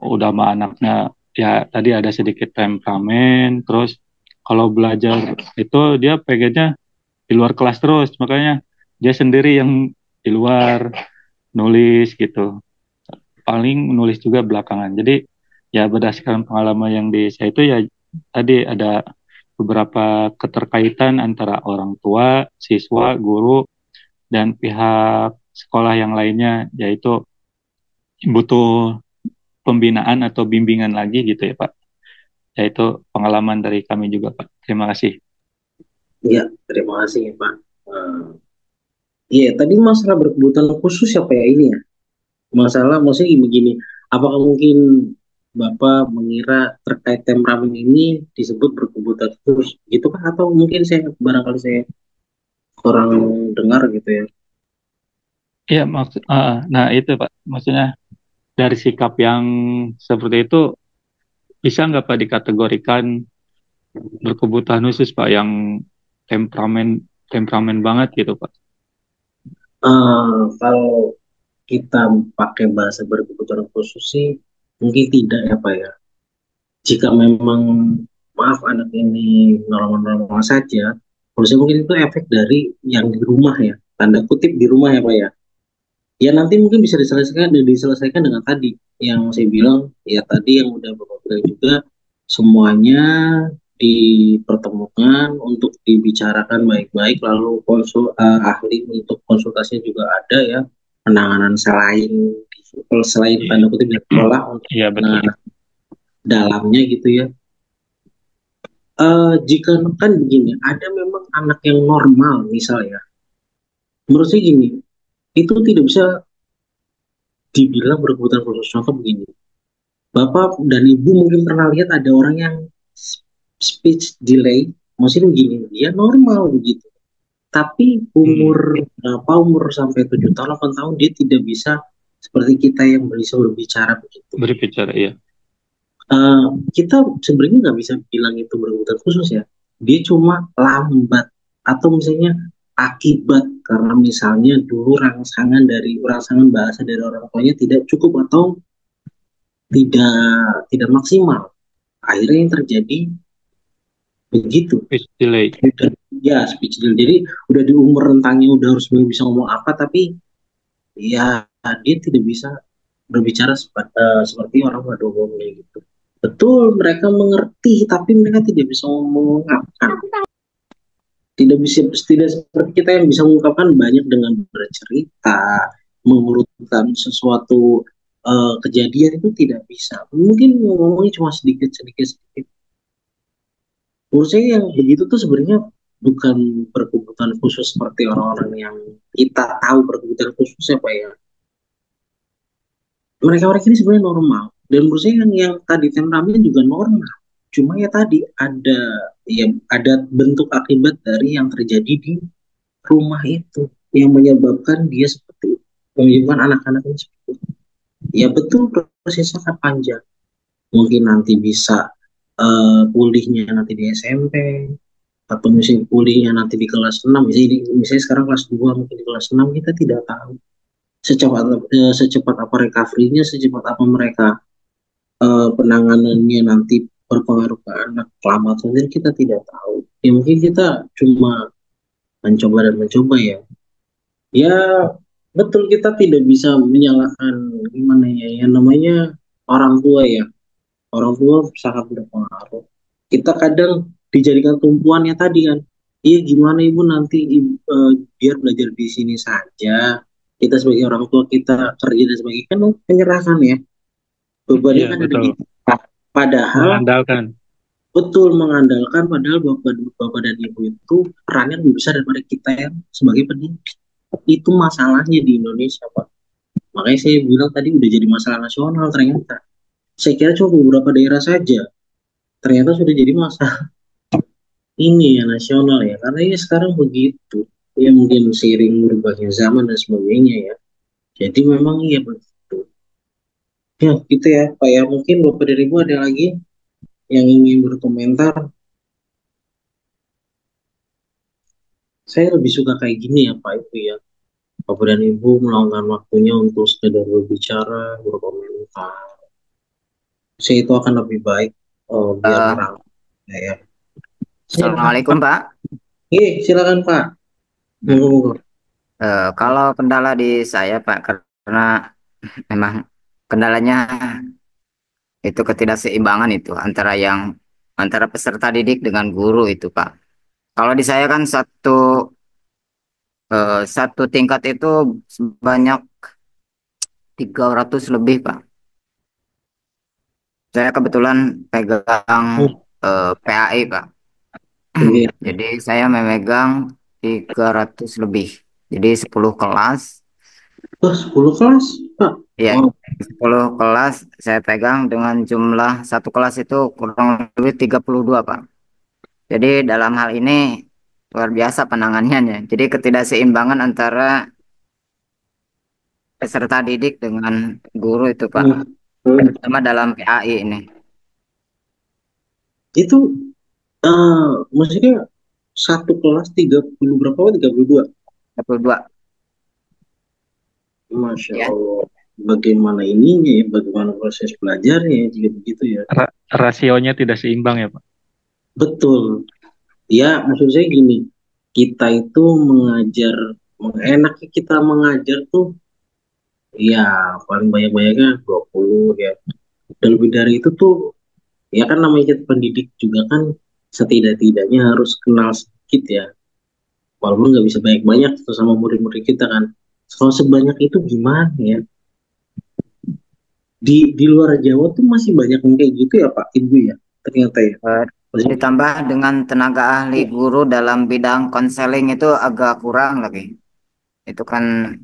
udah sama anaknya ya tadi ada sedikit temperamen, terus kalau belajar itu dia pengennya di luar kelas terus, makanya dia sendiri yang di luar nulis gitu, paling nulis juga belakangan. Jadi ya berdasarkan pengalaman yang di saya itu ya tadi ada beberapa keterkaitan antara orang tua, siswa, guru, dan pihak sekolah yang lainnya, yaitu butuh pembinaan atau bimbingan lagi gitu ya Pak. Yaitu pengalaman dari kami juga Pak. Terima kasih. Iya, terima kasih ya Pak. Iya, tadi masalah berkebutuhan khusus apa ya ini ya? Masalah maksudnya begini, apakah mungkin Bapak mengira terkait temperamen ini disebut berkebutuhan khusus gitu kan? Atau mungkin barangkali saya kurang dengar gitu ya? Iya, nah itu Pak, maksudnya dari sikap yang seperti itu bisa nggak Pak dikategorikan berkebutuhan khusus Pak, yang temperamen banget gitu Pak? Kalau kita pakai bahasa berkebutuhan khusus sih mungkin tidak ya Pak ya. Jika memang maaf anak ini normal-normal saja, harusnya mungkin itu efek dari yang di rumah ya, tanda kutip di rumah ya Pak ya. Ya nanti mungkin bisa diselesaikan dengan tadi yang saya bilang ya tadi yang udah Bapak bilang juga, semuanya dipertemukan untuk dibicarakan baik-baik, lalu ahli untuk konsultasinya juga ada ya, penanganan selain tanda kutip di sekolah untuk penanganan dalamnya gitu ya. Jika kan begini, ada memang anak yang normal misalnya, menurut saya gini, itu tidak bisa dibilang berkebutuhan khusus. Contoh begini, Bapak dan Ibu mungkin pernah lihat ada orang yang speech delay, maksudnya begini, dia normal begitu. Tapi umur sampai 7 tahun, 8 tahun dia tidak bisa seperti kita yang bisa berbicara begitu. Berbicara, ya. Kita sebenarnya nggak bisa bilang itu berkebutuhan khusus ya. Dia cuma lambat atau misalnya akibat karena misalnya dulu rangsangan bahasa dari orang tuanya tidak cukup atau tidak maksimal. Akhirnya yang terjadi begitu. Speech delay. Ya, speech delay. Jadi udah di umur rentangnya udah harus bisa ngomong apa, tapi ya dia tidak bisa berbicara seperti orang pada umumnya gitu. Betul, mereka mengerti, tapi mereka tidak bisa mengungkapkan. Tidak seperti kita yang bisa mengungkapkan banyak dengan bercerita, mengurutkan sesuatu kejadian, itu tidak bisa. Mungkin ngomongnya cuma sedikit. Menurut saya yang begitu tuh sebenarnya bukan berkebutuhan khusus seperti orang-orang yang kita tahu berkebutuhan khususnya Pak ya. Mereka ini sebenarnya normal. Dan menurut saya yang tadi temperamen juga normal. Cuma ya tadi ada bentuk akibat dari yang terjadi di rumah itu yang menyebabkan dia seperti itu, menyebabkan anak-anak ini seperti itu. Ya betul, prosesnya akan panjang. Mungkin nanti bisa pulihnya nanti di SMP, atau misalnya pulihnya nanti di kelas 6. Misalnya sekarang kelas 2, mungkin di kelas 6 kita tidak tahu secepat apa recovery-nya, secepat apa mereka penanganannya nanti berpengaruh ke anak kelamatan, dan kita tidak tahu. Ya mungkin kita cuma mencoba ya. Ya betul, kita tidak bisa menyalahkan gimana ya, yang namanya orang tua ya. Orang tua sangat berpengaruh. Kita kadang dijadikan tumpuannya tadi kan. Iya gimana Ibu nanti biar belajar di sini saja. Kita sebagai orang tua kita kerja dan sebagainya kan penyerahan ya. Bebannya kan ada di kita. Padahal mengandalkan. Betul, mengandalkan, padahal bapak dan ibu itu perannya lebih besar daripada kita yang sebagai pendidik. Itu masalahnya di Indonesia Pak. Makanya saya bilang tadi udah jadi masalah nasional ternyata. Saya kira cuma beberapa daerah saja, ternyata sudah jadi masalah ini ya nasional ya, karena ini sekarang begitu ya, mungkin seiring berubahnya zaman dan sebagainya ya. Jadi memang iya begitu ya, gitu ya Pak ya. Mungkin Bapak dan Ibu ada lagi yang ingin berkomentar? Saya lebih suka kayak gini ya Pak Ibu ya, Bapak dan Ibu meluangkan waktunya untuk sekedar berbicara, berkomentar. Saya itu akan lebih baik biar merangkul ya. Assalamualaikum Pak. Silakan Pak. Kalau kendala di saya Pak, karena memang kendalanya itu ketidakseimbangan itu antara peserta didik dengan guru itu Pak. Kalau di saya kan satu tingkat itu sebanyak 300 lebih Pak. Saya kebetulan pegang PAI Pak. Jadi saya memegang 300 lebih. Jadi 10 kelas. 10 kelas Pak? Iya, 10 kelas saya pegang dengan jumlah satu kelas itu kurang lebih 32 Pak. Jadi dalam hal ini luar biasa penanganannya. Jadi ketidakseimbangan antara peserta didik dengan guru itu Pak. Terutama dalam PAI ini. Itu maksudnya satu kelas 30 berapa Pak? 32? 32. Masya Allah. Bagaimana ininya ya, bagaimana proses belajarnya jika begitu ya. Rasionya tidak seimbang ya Pak? Betul. Ya maksud saya gini, kita itu mengajar, enaknya kita mengajar tuh ya paling banyak-banyaknya 20 ya. Dan lebih dari itu tuh ya kan namanya kita pendidik juga kan, setidak-tidaknya harus kenal sedikit ya, walaupun nggak bisa banyak-banyak tuh sama murid-murid kita kan. Kalau sebanyak itu gimana ya? Di luar Jawa tuh masih banyak yang kayak gitu ya Pak Ibu ya, ternyata ya. Ditambah dengan tenaga ahli guru dalam bidang konseling itu agak kurang lagi. Itu kan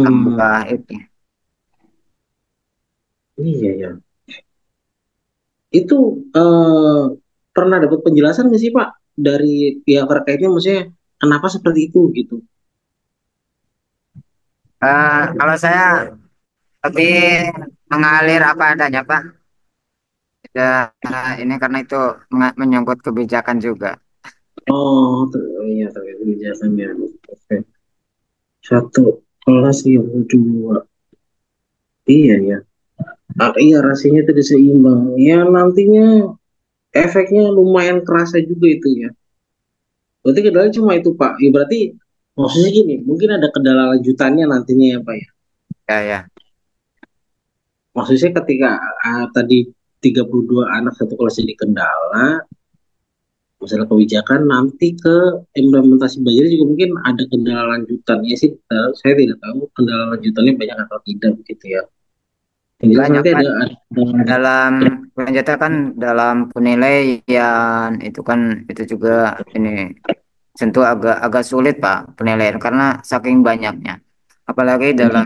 tambah itu. Iya ya. Itu pernah dapat penjelasan nggak sih Pak dari pihak terkaitnya, maksudnya kenapa seperti itu gitu? Kalau saya lebih mengalir apa adanya, Pak. Ini karena itu menyangkut kebijakan juga. Oh, iya terkait kebijakannya. Oke. Satu kelas yang dua. Iya ya. Iya rasanya tidak seimbang. Ya nantinya efeknya lumayan kerasa juga itu ya. Berarti kendalanya cuma itu Pak. Ya berarti maksudnya gini, mungkin ada kendala lanjutannya nantinya ya Pak ya. Ya. Maksudnya ketika tadi 32 anak satu kelas jadi kendala, masalah kebijakan, nanti ke implementasi belajar juga mungkin ada kendala lanjutannya sih. Saya tidak tahu kendala lanjutannya banyak atau tidak begitu ya. Yang jelas Banyak, nanti Pak. ada Dalam lanjutan kan dalam penilaian itu kan itu juga ini tentu agak sulit Pak penilaian karena saking banyaknya. Apalagi dalam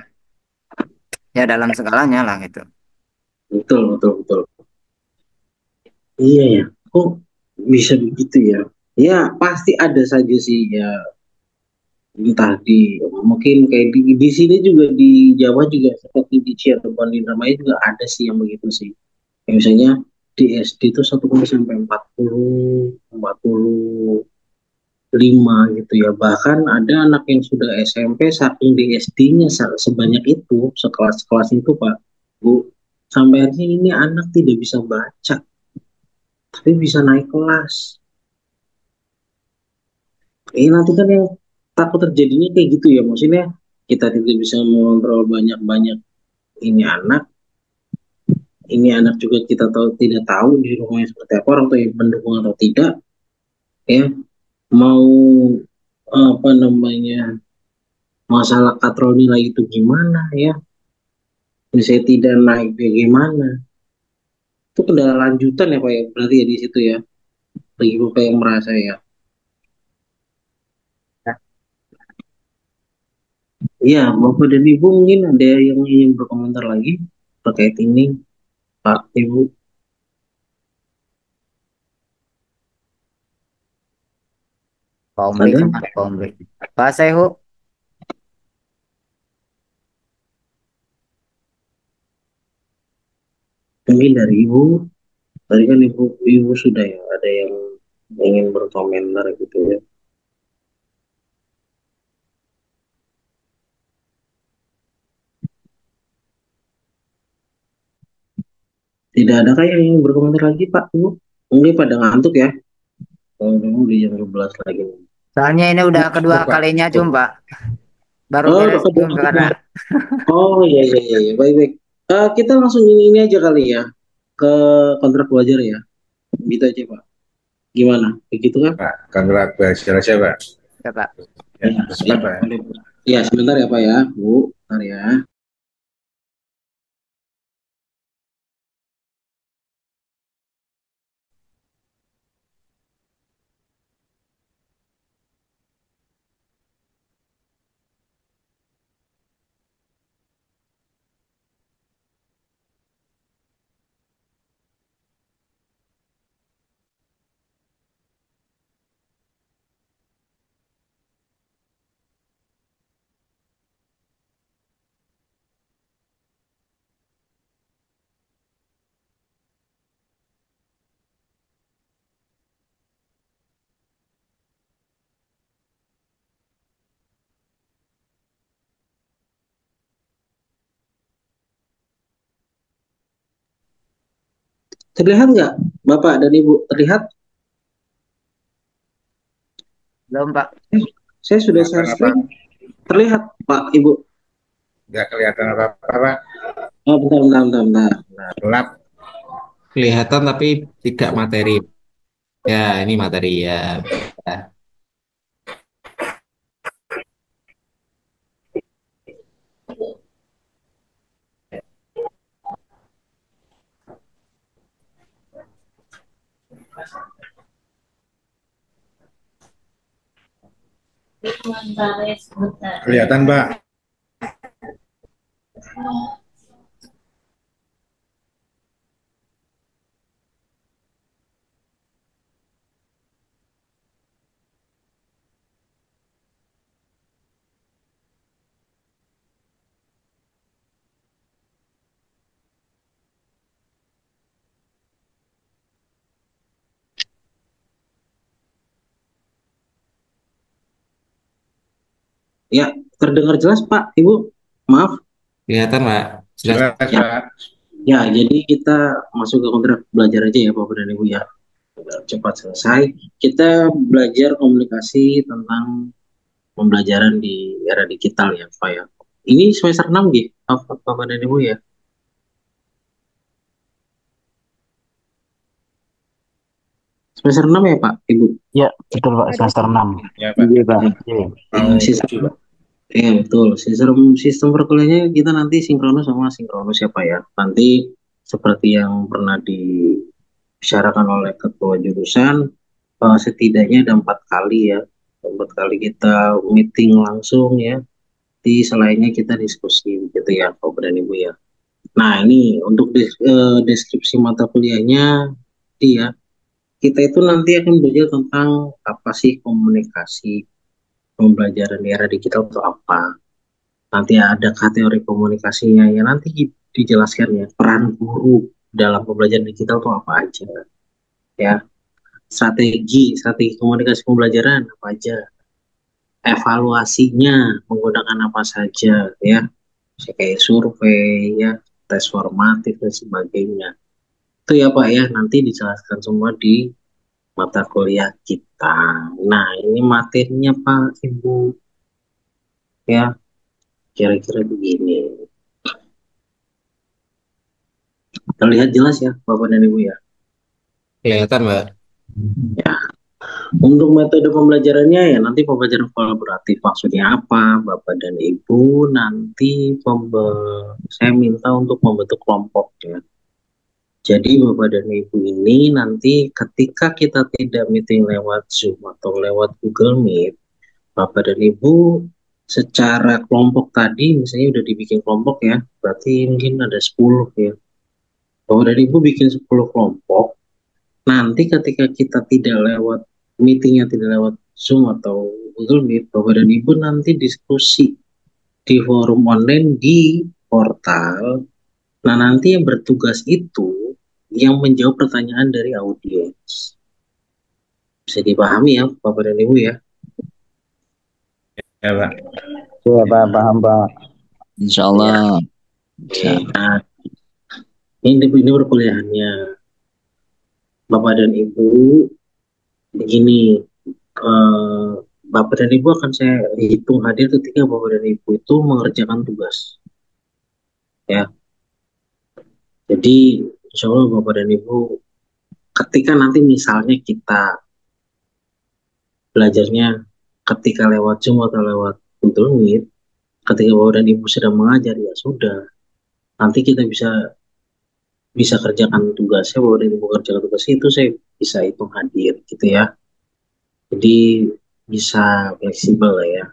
segalanya lah gitu. betul. Iya ya, kok bisa begitu ya? Ya pasti ada saja sih ya, entah mungkin kayak di sini juga di Jawa juga seperti di Cirebon di namanya juga ada sih yang begitu sih. Kayak misalnya di SD itu 1 sampai 45 gitu ya. Bahkan ada anak yang sudah SMP saking di SD-nya sebanyak itu, sekelas-kelas itu Pak, Bu, sampai hari ini anak tidak bisa baca, tapi bisa naik kelas. Nanti kan yang takut terjadinya kayak gitu ya, maksudnya kita tidak bisa mengontrol banyak-banyak ini anak juga kita tidak tahu di rumahnya seperti apa, orang tua yang mendukung atau tidak ya, mau apa namanya, masalah katrol nilai itu gimana ya, misalnya tidak naik bagaimana, itu kendala lanjutan ya Pak ya, berarti ya di situ ya, bagi Bapak yang merasa ya. Iya, Bapak dan Ibu mungkin ada yang ingin berkomentar lagi terkait ini, Pak, Ibu. Komplek kemana komplek? Pak Sehu. Mungkin dari Ibu, tadi kan Ibu sudah ya, ada yang ingin berkomentar gitu ya. Tidak ada yang ingin berkomentar lagi Pak, Ibu? Mungkin pada ngantuk ya. Kalau dulu di jam 12 lagi. Soalnya ini udah kedua kalinya jumpa. Baru beres Zoom karena. Oh iya. Baik. Kita langsung ini aja kali ya ke kontrak belajar ya. Gitu aja Pak. Gimana? Begitu kan? Pak, kontrak belajar aja Pak. Ya Pak. Ya, sebentar ya Pak ya, Bu. Bentar ya. Terlihat nggak Bapak dan Ibu? Terlihat? Belum Pak. Saya sudah share screen. Terlihat Pak, Ibu? Nggak kelihatan apa-apa Pak. Oh, bentar. Gelap. Kelihatan tapi tidak materi. Ya, ini materi ya. Kelihatan, Mbak. Ya, terdengar jelas Pak, Ibu. Maaf. Kelihatan, Pak. Jelas. Ya. Ya, jadi kita masuk ke kontrak belajar aja ya Bapak dan Ibu ya. Cepat selesai. Kita belajar komunikasi tentang pembelajaran di era digital ya Pak ya. Ini semester 6 gitu, Bapak dan Ibu ya. Semester 6 ya Pak, Ibu? Ya, betul Pak, semester 6. Ya, Pak. Iya, Pak. Sistem, ya betul. Sistem perkuliahannya kita nanti sinkronus sama sinkronus ya Pak ya. Nanti seperti yang pernah dibicarakan oleh ketua jurusan, setidaknya ada 4 kali ya. 4 kali kita meeting langsung ya. Di selainnya kita diskusi gitu ya Bapak dan Ibu ya. Nah ini untuk deskripsi mata kuliahnya dia kita itu nanti akan belajar tentang apa sih komunikasi, pembelajaran di era digital itu apa. Nanti ada kategori komunikasinya ya nanti dijelaskan ya peran guru dalam pembelajaran digital itu apa aja ya, strategi komunikasi pembelajaran apa aja, evaluasinya menggunakan apa saja ya, kayak survei ya, tes formatif dan sebagainya. Itu ya Pak ya, nanti dijelaskan semua di mata kuliah kita. Nah, ini materinya Pak Ibu. Ya, kira-kira begini. Terlihat jelas ya Bapak dan Ibu ya? Kelihatan, Mbak. Ya. Untuk metode pembelajarannya ya nanti pembelajaran kolaboratif maksudnya apa Bapak dan Ibu nanti saya minta untuk membentuk kelompok ya. Jadi Bapak dan Ibu ini nanti ketika kita tidak meeting lewat Zoom atau lewat Google Meet, Bapak dan Ibu secara kelompok tadi misalnya udah dibikin kelompok ya, berarti mungkin ada 10 ya. Bapak dan Ibu bikin 10 kelompok, nanti ketika kita tidak lewat meetingnya tidak lewat Zoom atau Google Meet, Bapak dan Ibu nanti diskusi di forum online di portal. Nah nanti yang bertugas itu yang menjawab pertanyaan dari audiens. Bisa dipahami ya Bapak dan Ibu ya? Ya Pak. Ya Pak, paham Pak. Insya Allah. Ya. Nah, ini perkuliahannya. Bapak dan Ibu, begini, Bapak dan Ibu akan saya hitung hadir ketika Bapak dan Ibu itu mengerjakan tugas. Ya. Jadi insya Allah Bapak dan Ibu ketika nanti misalnya kita belajarnya ketika lewat Zoom atau lewat Google Meet, ketika Bapak dan Ibu sedang mengajar ya sudah, nanti kita bisa kerjakan tugasnya, Bapak dan Ibu kerjakan tugasnya itu saya bisa hitung hadir gitu ya. Jadi bisa fleksibel lah ya.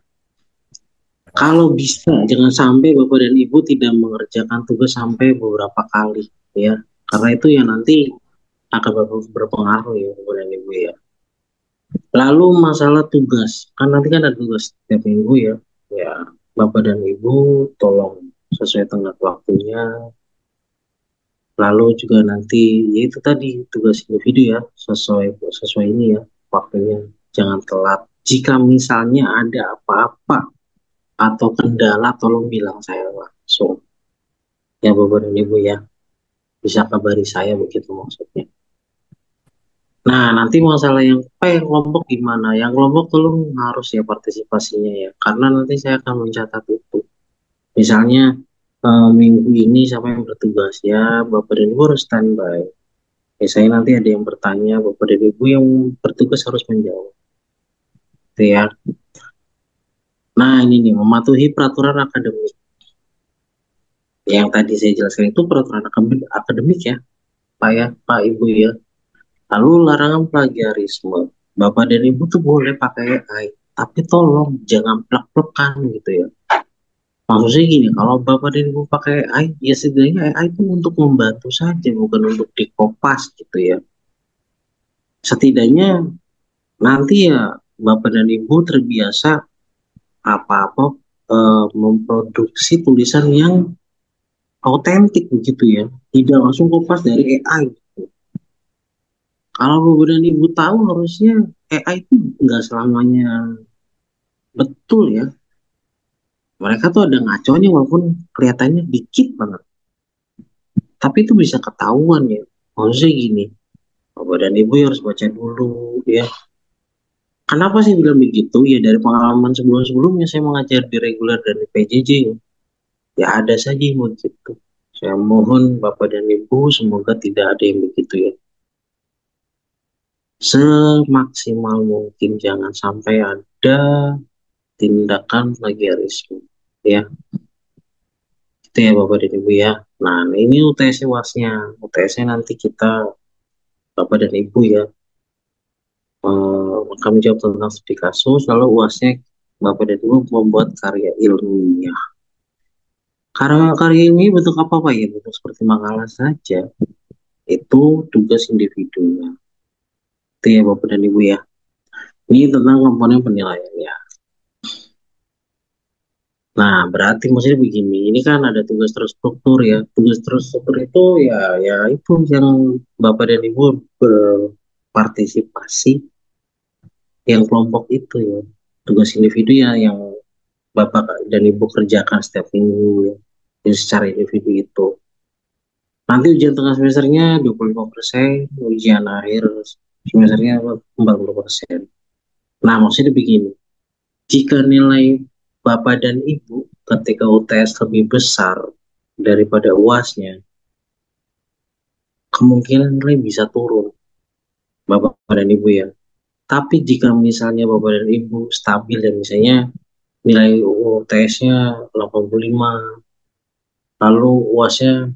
Kalau bisa jangan sampai Bapak dan Ibu tidak mengerjakan tugas sampai beberapa kali ya. Karena itu ya nanti akan berpengaruh ya Bapak dan Ibu ya. Lalu masalah tugas, kan nanti kan ada tugas setiap minggu ya. Ya, Bapak dan Ibu tolong sesuai tenggat waktunya. Lalu juga nanti ya itu tadi tugas individu ya, sesuai ini ya waktunya. Jangan telat. Jika misalnya ada apa-apa atau kendala tolong bilang saya langsung. Ya Bapak dan Ibu ya. Bisa kabari saya begitu maksudnya. Nah, nanti masalah yang kelompok gimana? Yang kelompok tolong harus ya partisipasinya ya. Karena nanti saya akan mencatat itu. Misalnya minggu ini siapa yang bertugas ya, Bapak dan Ibu harus standby. Biasanya nanti ada yang bertanya, Bapak dan Ibu yang bertugas harus menjawab. Gitu ya. Nah, ini nih, mematuhi peraturan akademik. Yang tadi saya jelaskan itu peraturan akademik ya, Pak ya, Pak Ibu ya. Lalu larangan plagiarisme. Bapak dan Ibu tuh boleh pakai AI, tapi tolong jangan plek-plekan gitu ya. Maksudnya gini, kalau Bapak dan Ibu pakai AI, ya setidaknya AI itu untuk membantu saja, bukan untuk dikopas gitu ya. Setidaknya nanti ya Bapak dan Ibu terbiasa apa-apa memproduksi tulisan yang autentik begitu ya, tidak langsung kopas dari AI. Kalau Bapak dan Ibu tahu harusnya AI itu nggak selamanya betul ya. Mereka tuh ada ngaconya walaupun kelihatannya dikit banget. Tapi itu bisa ketahuan ya. Maksudnya gini, Bapak dan Ibu harus baca dulu ya. Kenapa sih bilang begitu? Ya dari pengalaman sebelum-sebelumnya saya mengajar di reguler dan di PJJ. Ya ada saja yang begitu. Saya mohon Bapak dan Ibu semoga tidak ada yang begitu ya. Semaksimal mungkin jangan sampai ada tindakan plagiarisme ya. Itu ya Bapak dan Ibu ya. Nah ini UTS UASnya. UTS-nya nanti kita Bapak dan Ibu ya kami jawab tentang studi kasus, lalu UASnya Bapak dan Ibu membuat karya ilmiah. Karya ilmiah bentuk apa Pak ya? Bentuk seperti makalah saja. Itu tugas individunya. Itu ya Bapak dan Ibu ya. Ini tentang komponen penilaian ya. Nah, berarti maksudnya begini, ini kan ada tugas terstruktur ya. Tugas terstruktur itu ya itu yang Bapak dan Ibu berpartisipasi yang kelompok itu ya. Tugas individu ya yang Bapak dan Ibu kerjakan setiap minggu ya. Jadi secara individu itu. Nanti ujian tengah semesternya 25%, ujian akhir semesternya 40%. Nah, maksudnya begini. Jika nilai Bapak dan Ibu ketika UTS lebih besar daripada UASnya, kemungkinan nilai bisa turun Bapak dan Ibu ya. Tapi jika misalnya Bapak dan Ibu stabil dan misalnya nilai UTS-nya 85, lalu UASnya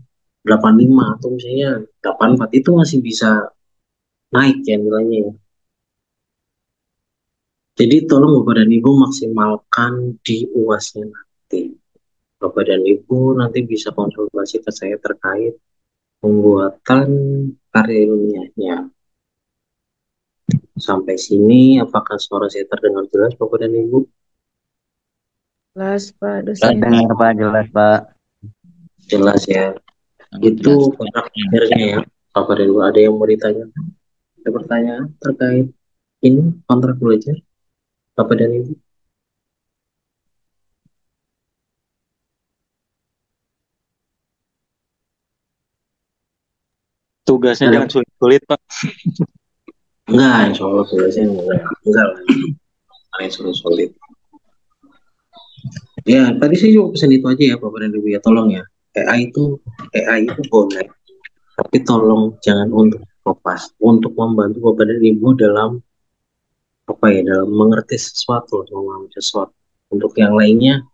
85 atau misalnya 84, itu masih bisa naik ya nilainya. Jadi tolong Bapak dan Ibu maksimalkan di UASnya nanti. Bapak dan Ibu nanti bisa konsultasi ke saya terkait pembuatan karya ilmiahnya. Sampai sini apakah suara saya terdengar jelas Bapak dan Ibu? Jelas Pak dosen. Dengar Pak, jelas Pak. Jelas ya. Itu kontrak akhirnya ya Bapak dan Ibu. Ada yang mau ditanya? Ada pertanyaan terkait ini kontrak belajar Bapak dan Ibu? Tugasnya jangan sulit-sulit Pak. Enggak, insya Allah tugasnya enggak lah. Yang sulit-sulit. Ya, tadi saya juga pesan itu aja ya Bapak dan Ibu ya, tolong ya. AI itu boleh, tapi tolong jangan untuk kopas, untuk membantu Bapak dan Ibu dalam dalam mengerti sesuatu, memahami sesuatu. Untuk yang lainnya,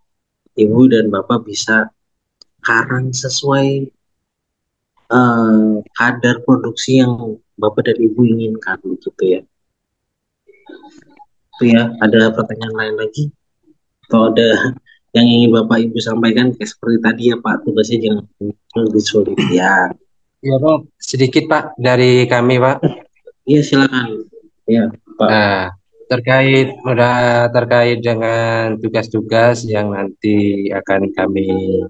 Ibu dan Bapak bisa karang sesuai kadar produksi yang Bapak dan Ibu inginkan begitu ya. Itu ya, ada pertanyaan lain lagi? Atau ada yang ingin Bapak Ibu sampaikan kayak seperti tadi ya Pak, tugasnya jangan lebih sulit ya. Ya Bang, sedikit Pak dari kami Pak. Iya silakan. Ya Pak. Nah, terkait dengan tugas-tugas yang nanti akan kami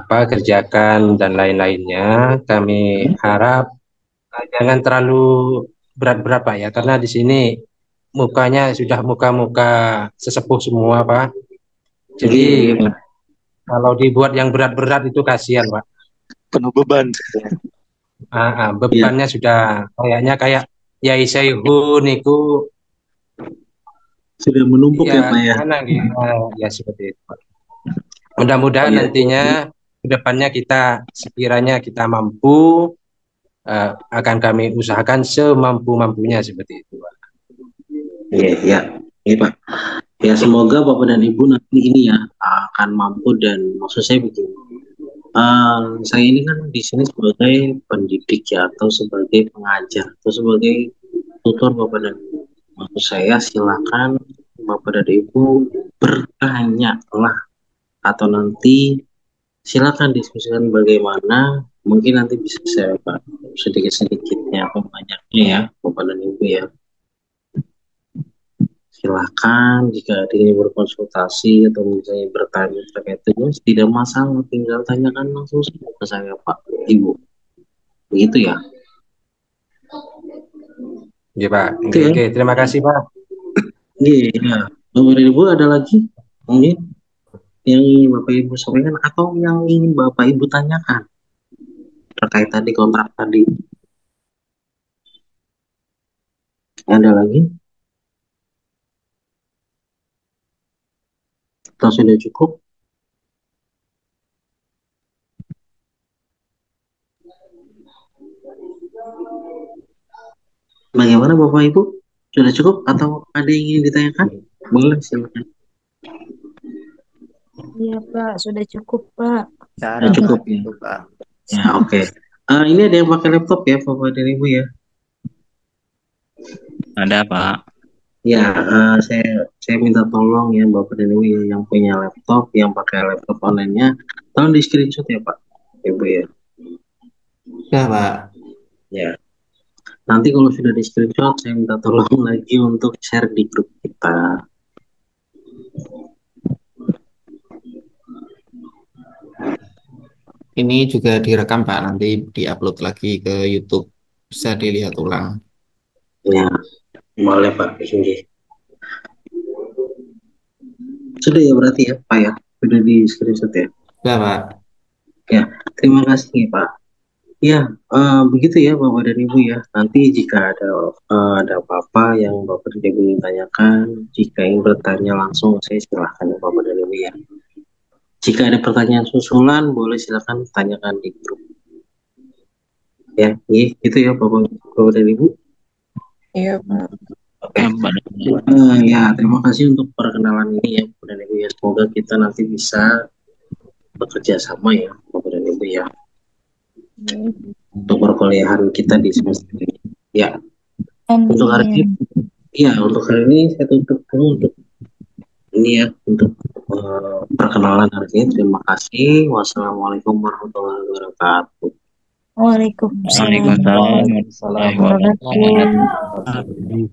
kerjakan dan lain-lainnya, kami harap jangan terlalu berat-berat Pak ya, karena di sini mukanya sudah muka-muka sesepuh semua Pak. Jadi kalau dibuat yang berat-berat itu kasihan Pak. Penuh beban. Bebannya sudah kayaknya kayak Yai Saihun itu sudah menumpuk ya Pak ya. Ya seperti itu Pak. Mudah-mudahan nantinya ke depannya kita sekiranya kita mampu akan kami usahakan semampu-mampunya seperti itu, Pak. Iya, iya Pak. Ya semoga Bapak dan Ibu nanti ini ya akan mampu, dan maksud saya begini, saya ini kan di sini sebagai pendidik ya, atau sebagai pengajar, atau sebagai tutor Bapak dan Ibu. Maksud saya silakan Bapak dan Ibu bertanya lah, atau nanti silakan diskusikan bagaimana, mungkin nanti bisa saya Pak sedikit-sedikitnya atau banyaknya ya Bapak dan Ibu ya. Silakan jika ingin berkonsultasi atau misalnya bertanya terkait itu, tidak masalah, tinggal tanyakan langsung ke saya Pak Ibu. Begitu ya. Iya Pak. Itu ya. Oke, terima kasih Pak. Iya. Bapak Ibu ada lagi mungkin yang ingin Bapak Ibu sampaikan atau yang ingin Bapak Ibu tanyakan terkait tadi kontrak tadi? Ada lagi? Atau sudah cukup? Bagaimana Bapak Ibu? Sudah cukup atau ada yang ingin ditanyakan? Boleh, silakan. Iya Pak, sudah cukup Pak. Sudah cukup ya. Ya oke. Ini ada yang pakai laptop ya Bapak dan Ibu ya? Ada Pak. Ya, saya minta tolong ya Bapak dan Ibu ya, yang punya laptop, yang pakai laptop online-nya, tolong di screenshot ya Pak, Ibu ya. Ya Pak. Ya. Nanti kalau sudah di screenshot, saya minta tolong lagi untuk share di grup kita. Ini juga direkam Pak, nanti diupload lagi ke YouTube, bisa dilihat ulang. Ya, boleh Pak. Sudah ya berarti ya Pak ya, sudah di screenshot ya. Ya Pak. Ya, terima kasih Pak. Ya, begitu ya Bapak dan Ibu ya. Nanti jika ada apa-apa yang Bapak dan Ibu ingin tanyakan, jika ingin bertanya langsung, saya silahkan ya Bapak dan Ibu ya. Jika ada pertanyaan susulan, boleh silakan tanyakan di grup. Ya, gitu ya Bapak dan Ibu. Iya Pak. Oke. Ya, terima kasih untuk perkenalan ini ya Bapak dan Ibu ya. Semoga kita nanti bisa bekerja sama ya Bapak dan Ibu ya. Untuk perkuliahan kita di semester ini. Ya. Untuk hari ini, untuk hari ini saya tutup dulu untuk ini ya, untuk perkenalan hari ini. Terima kasih. Wassalamualaikum warahmatullahi wabarakatuh. Waalaikumsalam warahmatullahi wabarakatuh.